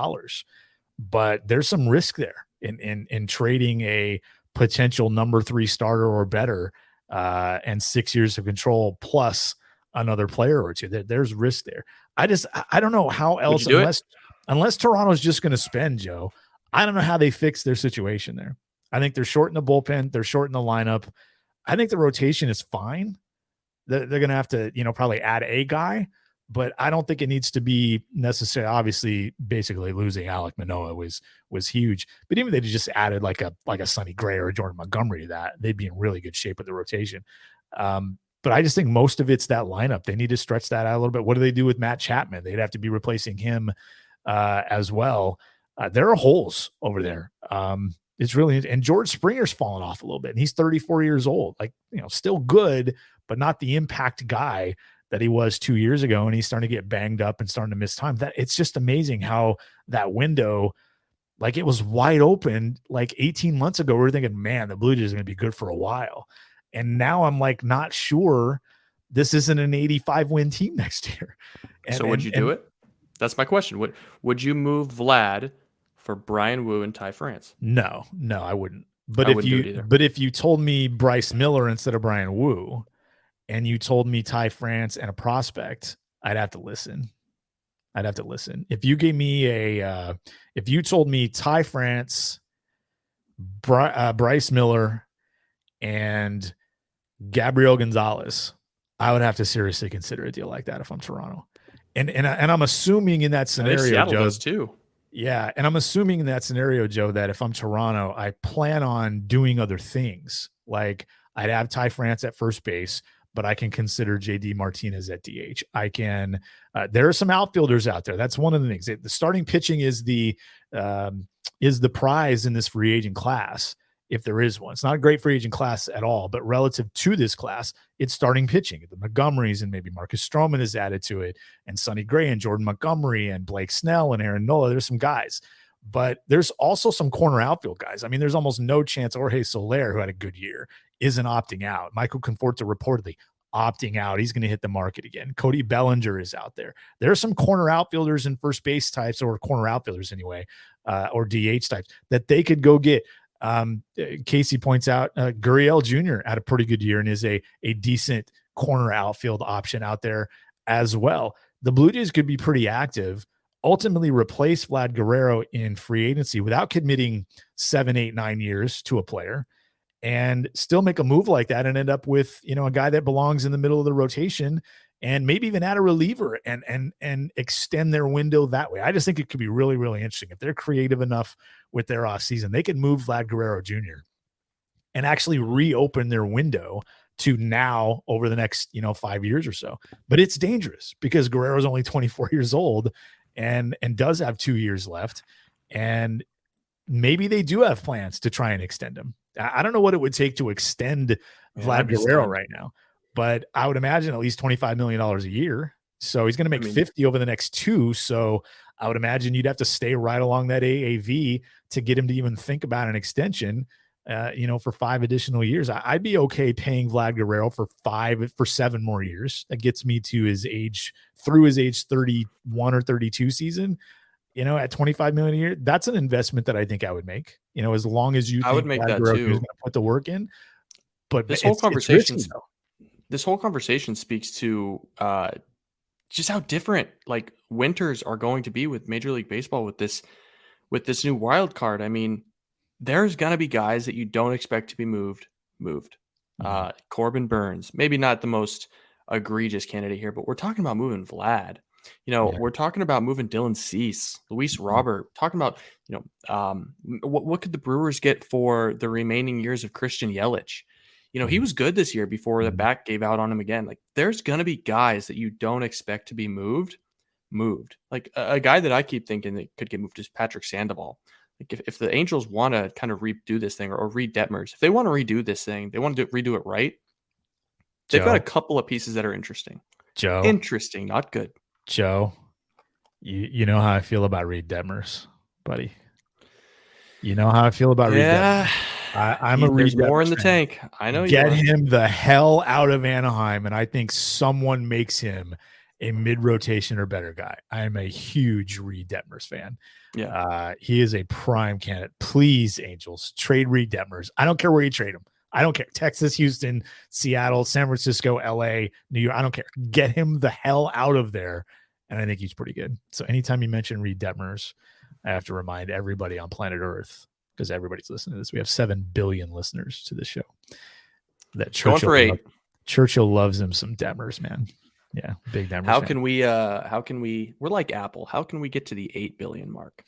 But there's some risk there in trading a potential number 3 starter or better and 6 years of control plus another player or two. There's risk there. I don't know how else, unless Toronto's just going to spend, Joe. I don't know how they fix their situation there. I think they're short in the bullpen. They're short in the lineup. I think the rotation is fine. They're going to have to, probably add a guy, but I don't think it needs to be necessary. Obviously, basically losing Alek Manoah was huge, but even if they just added like a Sonny Gray or a Jordan Montgomery to that, they'd be in really good shape with the rotation. But I just think most of it's that lineup. They need to stretch that out a little bit. What do they do with Matt Chapman? They'd have to be replacing him as well. There are holes over there. It's really, and George Springer's fallen off a little bit, and he's 34 years old. Like, still good, but not the impact guy that he was 2 years ago. And he's starting to get banged up and starting to miss time. That it's just amazing how that window, like it was wide open like 18 months ago. We were thinking, man, the Blue Jays are going to be good for a while. And now I'm like, not sure this isn't an 85 win team next year. So would you do it? That's my question. Would you move Vlad for Brian Wu and Ty France? No, I wouldn't. But if you told me Bryce Miller instead of Brian Wu, and you told me Ty France and a prospect, I'd have to listen. If you gave me if you told me Ty France, Bryce Miller, and Gabriel Gonzalez, I would have to seriously consider a deal like that if I'm Toronto. And I'm assuming in that scenario, Seattle Joe, does too. Yeah, and I'm assuming in that scenario, Joe, that if I'm Toronto, I plan on doing other things. Like I'd have Ty France at first base, but I can consider JD Martinez at DH. I can. There are some outfielders out there. That's one of the things. The starting pitching is the prize in this free agent class, if there is one. It's not a great free agent class at all, but relative to this class, it's starting pitching. The Montgomerys and maybe Marcus Stroman is added to it, and Sonny Gray and Jordan Montgomery and Blake Snell and Aaron Nola. There's some guys, but there's also some corner outfield guys. I mean, there's almost no chance Jorge Soler, who had a good year, isn't opting out. Michael Conforto reportedly opting out. He's going to hit the market again. Cody Bellinger is out there. There are some corner outfielders and first base types, or corner outfielders anyway, or DH types that they could go get. Casey points out Gurriel Jr. had a pretty good year and is a decent corner outfield option out there as well. The Blue Jays could be pretty active, ultimately replace Vlad Guerrero in free agency without committing 7, 8, 9 years to a player, and still make a move like that and end up with, a guy that belongs in the middle of the rotation, and maybe even add a reliever and extend their window that way. I just think it could be really, really interesting. If they're creative enough with their offseason, they could move Vlad Guerrero Jr. and actually reopen their window to now over the next, 5 years or so. But it's dangerous because Guerrero's only 24 years old and does have 2 years left. And maybe they do have plans to try and extend him. I don't know what it would take to extend Vlad Guerrero right now, but I would imagine at least $25 million a year. So he's going to make 50 over the next 2. So I would imagine you'd have to stay right along that AAV to get him to even think about an extension, for 5 additional years. I'd be okay paying Vlad Guerrero for 7 more years. That gets me to his age, through his age 31 or 32 season, at $25 million a year. That's an investment that I think I would make, as long as you think I would make Vlad that Guerrero too. is going to put the work in. But this whole conversation speaks to just how different like winters are going to be with Major League Baseball with this new wild card. I mean, there's going to be guys that you don't expect to be moved. Corbin Burns, maybe not the most egregious candidate here, but we're talking about moving Vlad. We're talking about moving Dylan Cease, Luis Robert, talking about, what could the Brewers get for the remaining years of Christian Yelich? He was good this year before the back gave out on him again. Like there's going to be guys that you don't expect to be moved. Like a guy that I keep thinking that could get moved is Patrick Sandoval. Like if the Angels want to kind of redo this thing or Reed Detmers, if they want to redo this thing, they want to redo it right. They've got a couple of pieces that are interesting. Interesting, not good. Joe, you know how I feel about Reed Detmers, buddy. You know how I feel about Reed Detmers. I'm a Reed Detmers more in the fan. tank. I know. Get him the hell out of Anaheim, and I think someone makes him a mid-rotation or better guy. I am a huge Reed Detmers fan. Yeah, he is a prime candidate. Please, Angels, trade Reed Detmers. I don't care where you trade him. I don't care. Texas, Houston, Seattle, San Francisco, LA, New York. I don't care. Get him the hell out of there. And I think he's pretty good. So anytime you mention Reed Detmers, I have to remind everybody on planet Earth, because everybody's listening to this. We have 7 billion listeners to this show. That Churchill loves him some Detmers, man. Yeah, big Detmers. How can we? We're like Apple. How can we get to the 8 billion mark?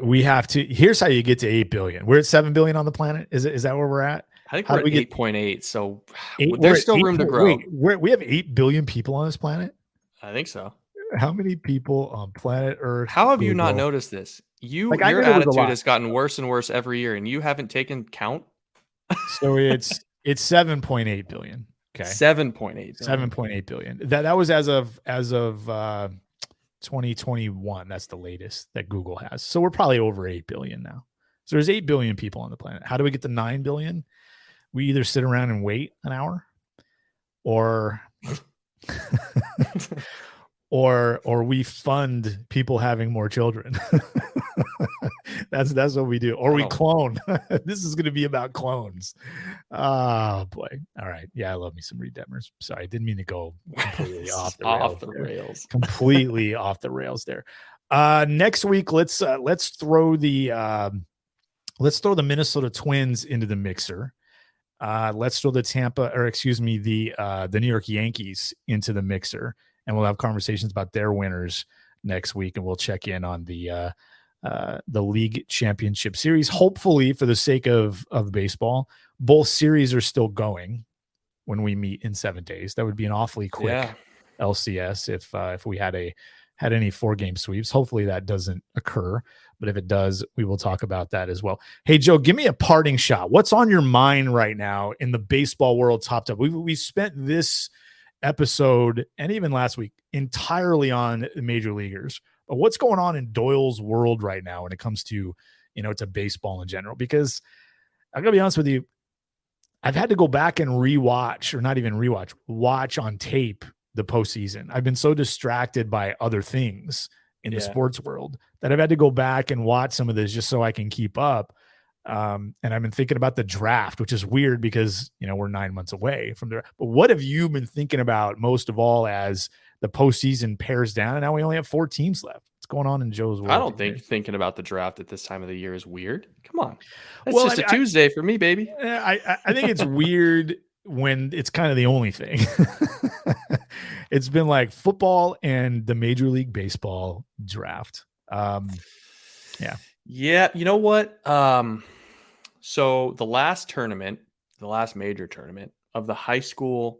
We have to. Here's how you get to 8 billion. We're at 7 billion on the planet. Is that where we're at? I think we're at 8.8. So there's still room to grow. We have 8 billion people on this planet. I think so. How many people on planet Earth? How have you not Google? noticed this? Like, I Your knew there was a attitude lot. has gotten worse and worse every year, and you haven't taken count? So it's 7.8 billion. Okay. 7.8 billion. 7.8 billion. That was as of 2021. That's the latest that Google has. So we're probably over 8 billion now. So there's 8 billion people on the planet. How do we get to 9 billion? We either sit around and wait an hour or or we fund people having more children. That's what we do. Or we clone. This is going to be about clones. Oh boy. All right. Yeah, I love me some Redeemers. Sorry, I didn't mean to go completely off the rails. Completely off the rails there. Next week, let's throw the Minnesota Twins into the mixer. Let's throw the New York Yankees into the mixer, and we'll have conversations about their winners next week, and we'll check in on the league championship series. Hopefully, for the sake of baseball, both series are still going when we meet in 7 days. That would be an awfully quick LCS if we had any 4-game sweeps. Hopefully that doesn't occur, but if it does, we will talk about that as well. Hey, Joe, give me a parting shot. What's on your mind right now in the baseball world? Top. We spent this episode and even last week entirely on major leaguers, but what's going on in Doyle's world right now when it comes to, to baseball in general? Because I'm gonna be honest with you, I've had to go back and watch on tape the postseason. I've been so distracted by other things in the sports world that I've had to go back and watch some of this just so I can keep up. And I've been thinking about the draft, which is weird because, we're 9 months away from there. But what have you been thinking about most of all as the postseason pairs down and now we only have 4 teams left? What's going on in Joe's world? I don't think thinking about the draft at this time of the year is weird. Come on. That's just a Tuesday for me, baby. I think it's weird when it's kind of the only thing. It's been like football and the Major League Baseball draft. Yeah. You know what? So the last major tournament of the high school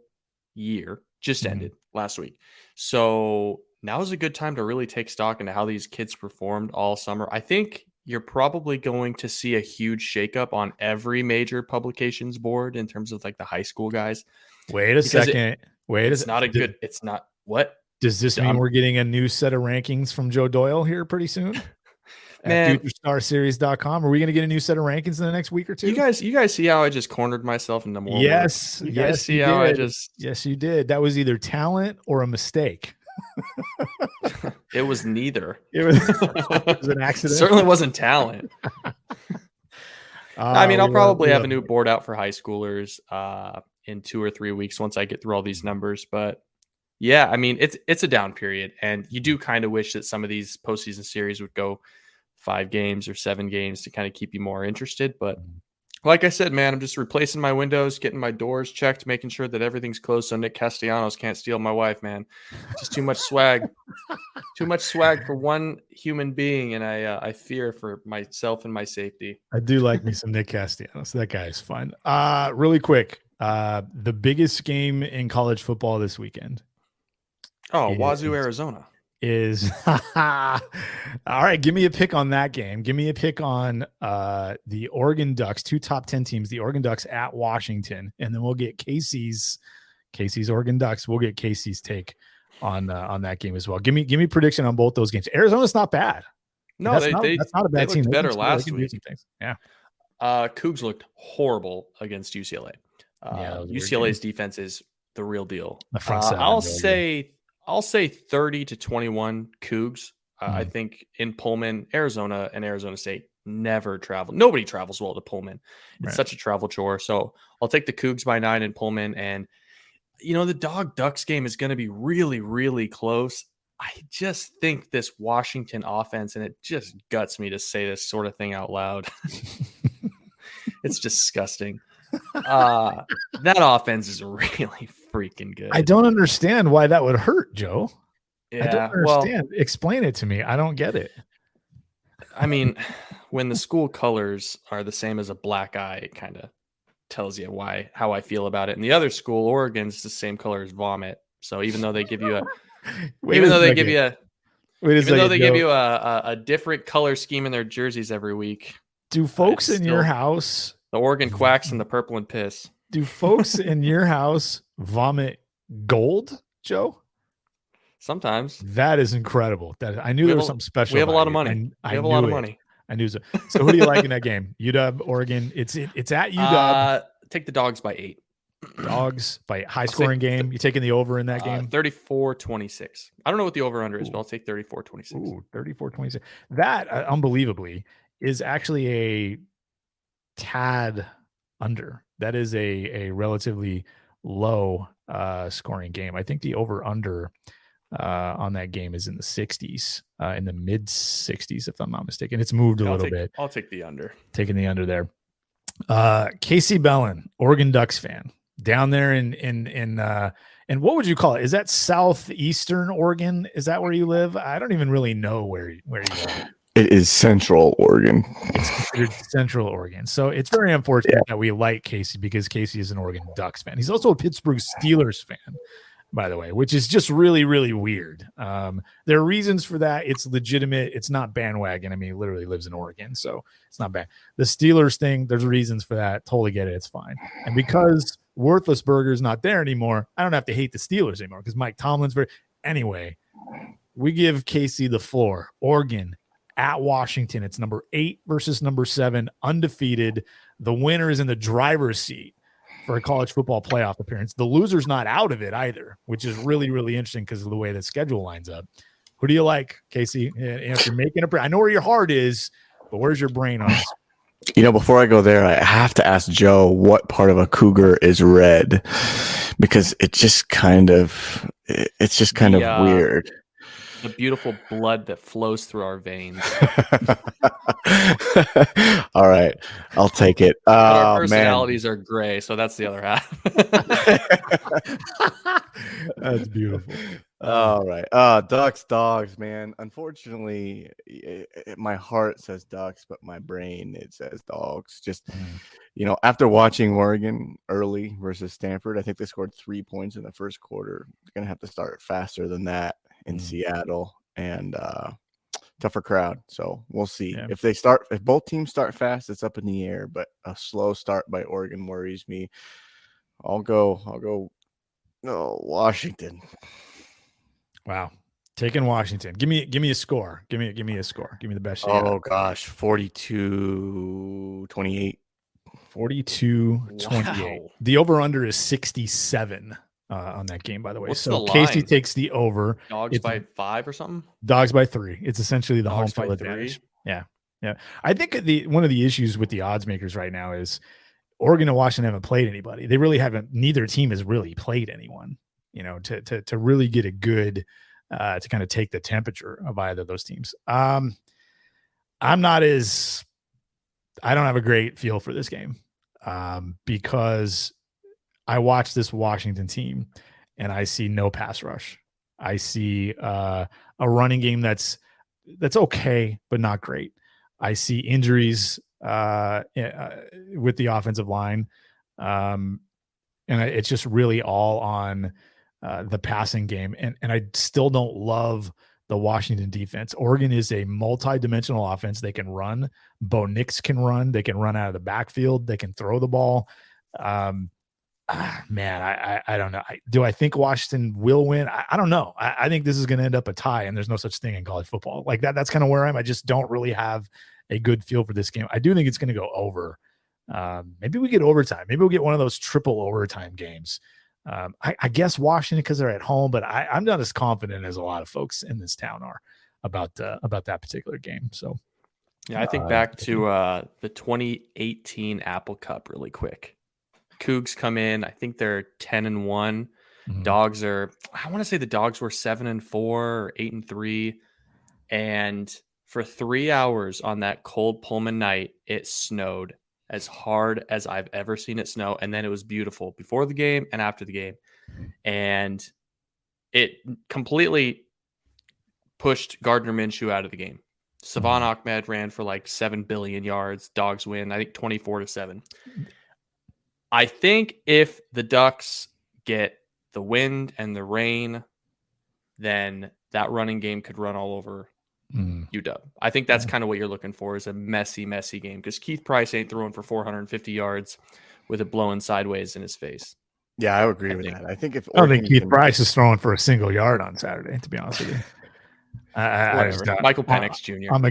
year just ended last week. So now is a good time to really take stock into how these kids performed all summer. I think you're probably going to see a huge shakeup on every major publications board in terms of like the high school guys. Wait a second. It's not what? Does this mean we're getting a new set of rankings from Joe Doyle here pretty soon? Man, FutureStarSeries.com. Are we going to get a new set of rankings in the next week or two? You guys see how I just cornered myself into more? Yes. You guys see how I just? Yes, you did. That was either talent or a mistake. It was neither. It was an accident. Certainly wasn't talent. I mean, I'll probably have a new board out for high schoolers in 2 or 3 weeks once I get through all these numbers. But yeah, I mean, it's a down period, and you do kind of wish that some of these postseason series would go 5 games or 7 games to kind of keep you more interested. But like I said, man, I'm just replacing my windows, getting my doors checked, making sure that everything's closed so Nick Castellanos can't steal my wife, man. Just too much swag. Too much swag for one human being, and I fear for myself and my safety. I do like me some Nick Castellanos. That guy is fun. Really quick, the biggest game in college football this weekend. Wazoo, Arizona. Is all right. Give me a pick on that game. Give me a pick on the Oregon Ducks, 2 top 10 teams, the Oregon Ducks at Washington, and then we'll get Casey's Oregon Ducks. We'll get Casey's take on that game as well. Give me prediction on both those games. Arizona's not bad. No, that's not a bad team. Looked better last week. Yeah. Cougs looked horrible against UCLA. UCLA's defense is the real deal. The front seven, I'll say 30-21 Cougs. I think in Pullman, Arizona and Arizona State never travel. Nobody travels well to Pullman. It's such a travel chore. So I'll take the Cougs by 9 in Pullman. And, the Ducks game is going to be really, really close. I just think this Washington offense, and it just guts me to say this sort of thing out loud. It's disgusting. That offense is really freaking good. I don't understand why that would hurt, Joe. Yeah, I don't understand. Explain it to me. I don't get it. I mean, when the school colors are the same as a black eye, it kind of tells you how I feel about it. And the other school, Oregon's the same color as vomit. So even though they give you Even though they give you Joe. a different color scheme in their jerseys every week. Do folks in your house, the Oregon Quacks and the purple and piss, do folks in your house vomit gold, Joe? Sometimes. That is incredible. That I knew there was something special. We have a lot of you. money. I we have knew a lot it. of money. I knew so. So who do you like in that game? UW, Oregon. It's at UW. Take the Dogs by 8. Dogs by high scoring game. You taking the over in that game? 34-26. I don't know what the over under is, but I'll take 34-26. Ooh, 34-26. That unbelievably is actually a tad under. That is a relatively low scoring game. I think the over under on that game is in the 60s, in the mid 60s, if I'm not mistaken. It's moved a little bit. I'll take the under. Taking the under there. Casey Bellin, Oregon Ducks fan, down there in what would you call it? Is that southeastern Oregon? Is that where you live? I don't even really know where you live. It is Central Oregon. It's considered Central Oregon. So it's very unfortunate that we like Casey because Casey is an Oregon Ducks fan. He's also a Pittsburgh Steelers fan, by the way, which is just really, really weird. There are reasons for that. It's legitimate. It's not bandwagon. I mean, he literally lives in Oregon, so it's not bad. The Steelers thing, there's reasons for that. Totally get it. It's fine. And because Worthless Burger is not there anymore, I don't have to hate the Steelers anymore because Mike Tomlin's very – anyway, we give Casey the floor. Oregon at Washington. It's number 8 versus number 7, undefeated. The winner is in the driver's seat for a college football playoff appearance. The loser's not out of it either, which is really, really interesting because of the way the schedule lines up. Who do you like, Casey? And if you're making I know where your heart is, but where's your brain on this? Before I go there, I have to ask Joe what part of a cougar is red, because it's just kind of weird. The beautiful blood that flows through our veins. All right, I'll take it. Our personalities are gray, so that's the other half. That's beautiful. All right. Dogs, man. Unfortunately, my heart says Ducks, but my brain, it says Dogs. Just, after watching Oregon early versus Stanford, I think they scored 3 points in the first quarter. They're going to have to start faster than that in Seattle, and tougher crowd. So we'll see. Yeah. If both teams start fast, it's up in the air, but a slow start by Oregon worries me. I'll go Washington. Wow. Taking Washington. Give me a score. Give me a score. Give me the best. Oh gosh, 42-28. 42-28. Wow. The over under is 67 on that game, by the way. What's so the Casey line? takes the over. Dogs by 5 or something? Dogs by 3. It's essentially the home Dogs field by advantage. 3? Yeah. I think one of the issues with the odds makers right now is Oregon and Washington haven't played anybody. They really haven't. Neither team has really played anyone, to really get a good to kind of take the temperature of either of those teams. I don't have a great feel for this game because I watch this Washington team and I see no pass rush. I see a running game that's okay, but not great. I see injuries with the offensive line. And it's just really all on the passing game. And I still don't love the Washington defense. Oregon is a multi-dimensional offense. They can run. Bo Nix can run. They can run out of the backfield. They can throw the ball. Man, I don't know. Do I think Washington will win? I don't know. I think this is going to end up a tie, and there's no such thing in college football. Like that. That's kind of where I just don't really have a good feel for this game. I do think it's going to go over. Maybe we get overtime. Maybe we'll get one of those triple overtime games. I guess Washington because they're at home, but I'm not as confident as a lot of folks in this town are about that particular game. So, yeah, I think back to the 2018 Apple Cup really quick. Cougs come in. I think they're 10-1. Mm-hmm. Dogs are. I want to say the Dogs were 7-4 or 8-3, and for 3 hours on that cold Pullman night, it snowed as hard as I've ever seen it snow. And then it was beautiful before the game and after the game. And it completely pushed Gardner Minshew out of the game. Savon Ahmed ran for like 7 billion yards. Dogs win, I think 24-7. I think if the Ducks get the wind and the rain then that running game could run all over UW. I think that's kind of what you're looking for, is a messy game, because Keith Price ain't throwing for 450 yards with it blowing sideways in his face. Yeah, I agree with that. I think if I don't think Keith Price is throwing for a single yard on Saturday, to be honest with you. Michael Penix Jr. I'm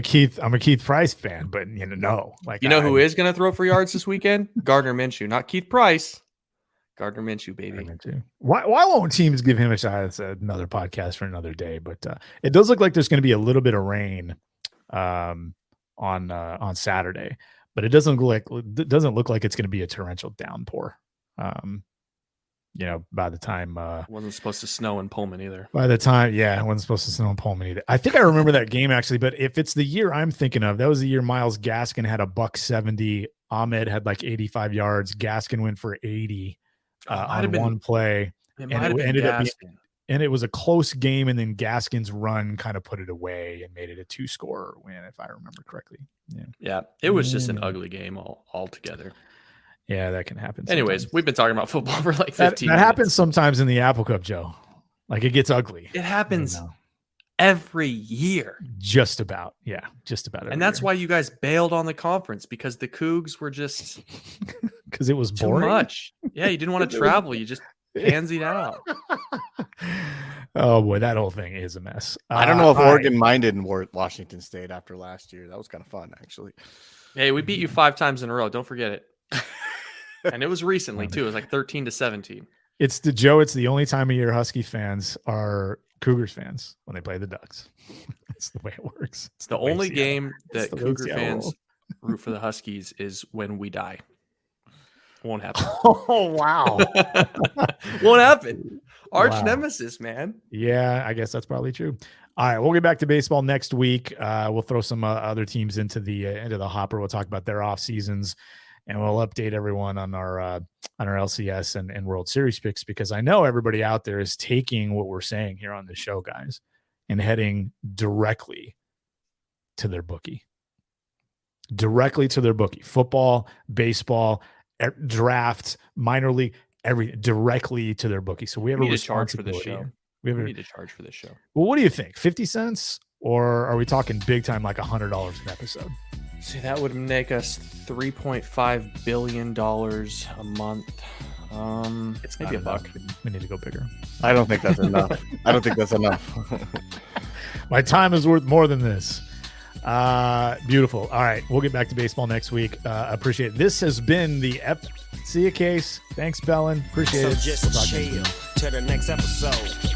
a Keith Price fan, but no. Like, you know who is going to throw for yards this weekend? Gardner Minshew, not Keith Price. Gardner Minshew, baby. Why won't teams give him a shot? That's another podcast for another day. But it does look like there's going to be a little bit of rain on Saturday, but it doesn't look like it's going to be a torrential downpour. By the time it wasn't supposed to snow in Pullman either. By the time, it wasn't supposed to snow in Pullman either. I think I remember that game actually, but if it's the year I'm thinking of, that was the year Myles Gaskin had a $170. Ahmed had like 85 yards. Gaskin went for 80 on one play, and it ended up and it was a close game. And then Gaskin's run kind of put it away and made it a 2-score win, if I remember correctly. Yeah, it was just an ugly game altogether. Yeah, that can happen. Anyways, sometimes. we've been talking about football for like 15 that minutes. happens sometimes in the Apple Cup, Joe. Like, it gets ugly. It happens every year. Just about. Yeah, just about. And that's why you guys bailed on the conference, because the Cougs were just because it was too boring. much. Yeah, you didn't want to travel. You just pansied out. Oh boy, that whole thing is a mess. I don't know if Oregon minded Washington State after last year. That was kind of fun, actually. Hey, we beat you 5 times in a row. Don't forget it. And it was recently too. It was like 13-17. It's the only time of year Husky fans are Cougars fans, when they play the Ducks. That's the way it works. It's the only game that Cougar fans root for the Huskies is when we die. Won't happen. Oh, wow. Won't happen. Arch nemesis, man. Yeah, I guess that's probably true. All right, we'll get back to baseball next week. We'll throw some other teams into the hopper. We'll talk about their off seasons, and we'll update everyone on our LCS and World Series picks, because I know everybody out there is taking what we're saying here on the show, guys, and heading directly to their bookie. Directly to their bookie. Football, baseball, draft, minor league, everything, directly to their bookie. So we have a responsibility. For the show. We need to charge for this show. Well, what do you think? 50 cents? Or are we talking big time, like $100 an episode? See, that would make us $3.5 billion a month. It's maybe $1. We need to go bigger. I don't think that's enough. My time is worth more than this. Beautiful. All right, we'll get back to baseball next week. Appreciate it. This has been the See Ya Case. Thanks, Bellin. Appreciate it. So just chill till the next episode.